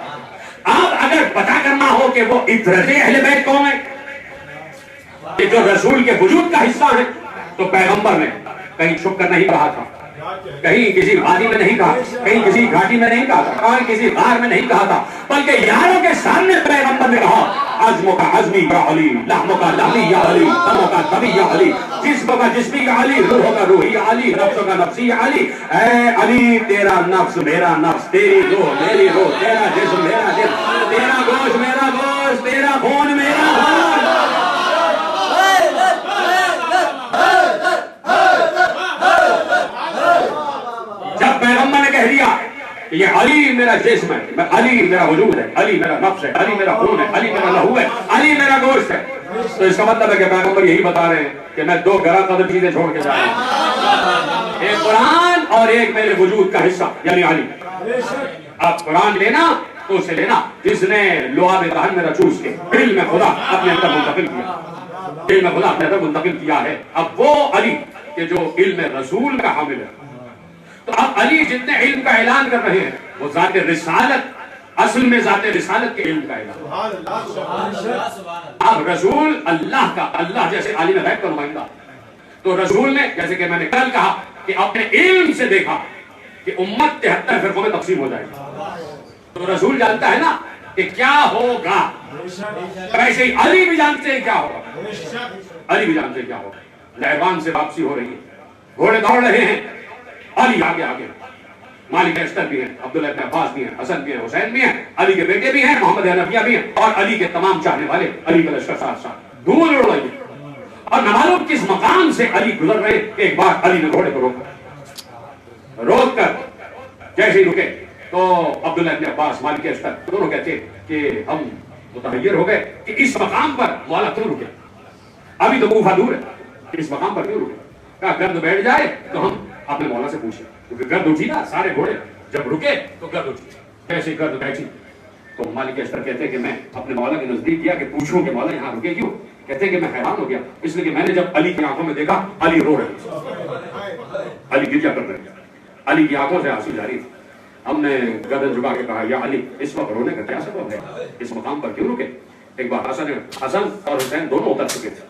اب اگر پتہ کرنا ہو کہ وہ عطرت اہل بیت کون ہے کہ جو رسول کے وجود کا حصہ ہے، تو پیغمبر نے کہیں چھپ کر نہیں کہا تھا، کہیں کسی وادی میں نہیں کہا، کہیں کسی گھاٹی میں نہیں کہا تھا، کہیں کسی غار میں نہیں کہا تھا، بلکہ یاروں کے سامنے پیغمبر نے کہا عزم کا عزمی یا علی، لحم کا لحمی یا علی، دم کا دمی یا علی، جسم کا جسمی یا علی، روح کا روحی یا علی، نفس کا نفسی یا علی. اے علی تیرا نفس میرا نفس، تیری روح میری روح، تیرا جسم میرا جسم، تیرا گوشت میرا گوشت، تیرا خون میرا خون. جب پیغمبر نے کہہ دیا کہ یہ علی میرا جسم ہے، علی میرا وجود ہے، علی میرا نفس ہے، علی میرا خون ہے، علی میرا لہو ہے، علی میرا گوشت ہے، تو اس کا مطلب ہے کہ پیغمبر یہی بتا رہے ہیں کہ میں 2 گرا قدر چیزیں چھوڑ کے جا رہا ہوں، ایک قرآن اور ایک میرے وجود کا حصہ یعنی علی. اب قرآن لینا تو اسے لینا جس نے لعاب دہن میں رچوس کے علم خدا اپنے اندر منتقل کیا، علم خدا اپنے اندر منتقل کیا ہے. اب وہ علی کہ جو علم رسول کا حامل ہے. تو اب علی جتنے علم کا اعلان کر رہے ہیں وہ ذات رسالت، اصل میں ذات رسالت کے علم کا اعلان. اب رسول اللہ کا، اللہ جیسے عالم غیب کا نمائندہ، تو رسول نے جیسے کہ میں نے کل کہا کہ اپنے علم سے دیکھا کہ امت 73 فرقوں میں تقسیم ہو جائے گی. تو رسول جانتا ہے نا کہ کیا ہوگا، ویسے ہی علی بھی جانتے ہیں کیا ہوگا، علی بھی جانتے ہیں کیا ہوگا. لیوان سے واپسی ہو رہی ہے، گھوڑے دوڑ رہے ہیں، علی آگے آگے، مالک اشتر بھی ہیں، عبداللہ ابن عباس بھی ہیں، حسن بھی ہیں، حسین بھی ہیں، علی کے بیٹے بھی ہیں، محمد حنفیہ بھی ہیں، اور علی کے تمام چاہنے والے، علی کا لشکر ساتھ ساتھ دھول اڑ رہی ہے. اور نہ معلوم کس مقام سے علی گزر رہے. ایک بار علی نے گھوڑے کو روک کر جیسے ہی رکے تو عبداللہ ابن عباس، مالک اشتر دونوں کہتے کہ ہم متحیر ہو گئے کہ اس مقام پر مولا کیوں رکے، ابھی تو کوفہ دور ہے، اس مقام پر کیوں رکے. کہا گرد بیٹھ جائے تو ہم اپنے مولا سے پوچھیں، کیونکہ گرد اٹھی نا، سارے گھوڑے جب رکے تو گرد اٹھی، ایسے گرد بیٹھی تو مالک اشتر کہتے ہیں کہ میں اپنے مولا کے نزدیک گیا کہ پوچھوں کہ مولا یہاں رکے کیوں؟ کہتے ہیں کہ میں حیران ہو گیا اس لیے کہ میں نے جب علی کی آنکھوں میں دیکھا علی رو رہے، علی گرجا کر رہے، علی کی آنکھوں سے آنسو جاری تھے۔ ہم نے گردن جھکا کے کہا یا علی اس وقت رونے کا کیا سبب ہے، اس مقام پر کیوں رکے؟ ایک بار حسن اور حسین دونوں اتر چکے تھے،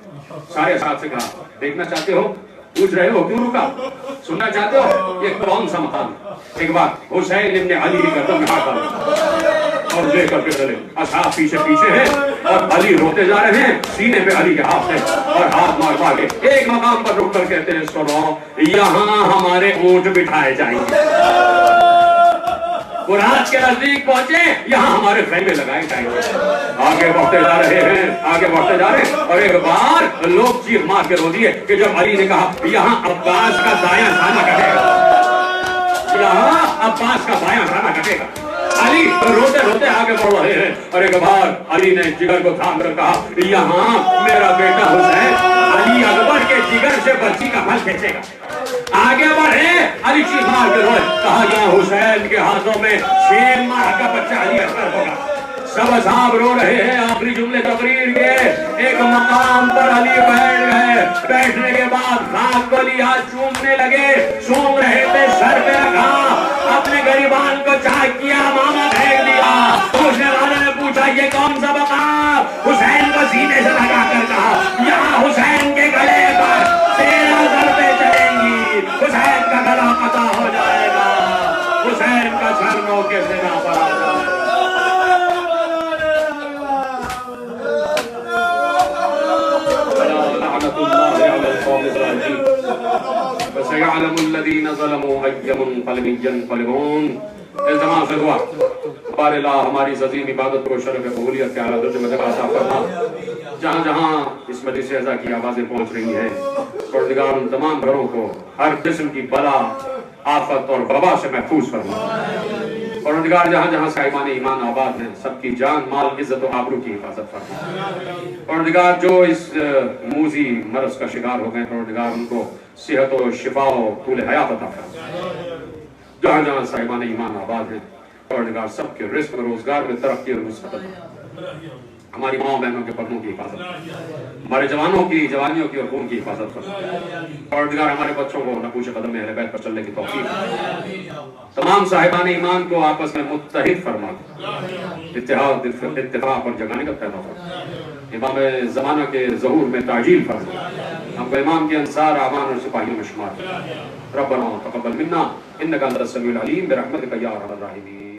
سارے ساتھ سے کہا دیکھنا چاہتے ہو، پوچھ رہے ہو کیوں رکا، سننا چاہتے ہو یہ کون سا مقام ہے؟ ایک بار حسین ابن علی کی گردن میں ہاتھ ڈالا اور لے کر کے چلے، اصحاب پیچھے پیچھے ہیں اور علی روتے جا رہے ہیں، سینے پہ علی کے ہاتھ ہے اور ہاتھ مار مار کے ایک مقام پر رک کر کہتے ہیں سنو یہاں ہمارے اونٹ بٹھائے جائیں گے، قرآن کے نزدیک پہنچے یہاں ہمارے خیمے لگائے جائیں گے۔ آگے بڑھتے جا رہے ہیں، آگے بڑھتے جا رہے ہیں اور ایک بار لوگ چیخ مار کے رو دیے کہ جب علی نے کہا یہاں عباس کا دایاں خانہ کٹے گا، یہاں عباس کا بایاں خانہ کٹے گا، علی روتے روتے آگے بڑھ رہے ہیں اور ایک بار علی نے جگر کو تھام کر کہا یہاں میرا بیٹا حسین علی اکبر کے جگر سے برچی کا پھل کھینچے گا، آگے بڑھے علی چیخ مار کے روئے، کہا یہاں حسین کے ہاتھوں میں 6 ماہ کا بچہ علی اکبر ہوگا۔ سب اصحاب رو رہے ہیں، آخری جملے تقریر کے ایک مقام پر علی بیٹھ گئے، بیٹھنے کے بعد خاک کو لیا چومنے لگے، چوم رہے تھے سر پہ رکھا، اپنے گریبان کو چاک کیا، ماما پھینک دیا، پوچھنے والے نے پوچھا یہ کون سا مقام؟ حسین کو سینے سے لگا کر کہا یہاں حسین کے گلے پر 13 ضربیں چلیں گی، حسین کا گلا قطع ہو جائے گا، حسین کا سر نو کے سینہ پر آ جائے گا۔ لعنت اللہ علی القوم الظالمین فسيعلم الذين ظلموا أي منقلب ينقلبون۔ التماس سے دعا بار الہ ہماری عظیم عبادت کو شرف قبولیت کے اعلیٰ درجے میں عطا فرما، جہاں جہاں اس مجلس اعزا کی آوازیں پہنچ رہی ہیں پروردگار ان تمام گھروں کو ہر قسم کی بلا آفت اور وبا سے محفوظ فرما، پروردگار جہاں جہاں صاحبان ایمان آباد ہیں سب کی جان مال عزت و آبرو کی حفاظت فرما، پروردگار جو اس موذی مرض کا شکار ہو گئے پروردگار ان کو صحت و شفا و طول حیات عطا فرما، جہاں جہاں صاحبان ایمان آباد ہیں پروردگار سب کے رزق و روزگار میں ترقی اور نصرت عطا، ہماری ماں بہنوں کے پردوں کی حفاظت فرما، ہمارے جوانوں کی جوانیوں کی اور خون کی حفاظت فرما، پروردگار ہمارے بچوں کو نقوش قدم میں اہل بیت پر چلنے کی توفیق، تمام صاحبان ایمان کو آپس میں متحد فرما، اتحاد اتفاق اور جگانے کا پیدا فرما، امام زمانہ کے ظہور میں تعجیل فرما، ہم کو امام کے انصار اعوان اور سپاہیوں میں شمار، ربنا تقبل منا انک انت السمیع العلیم برحمتک یا ارحم الراحمین۔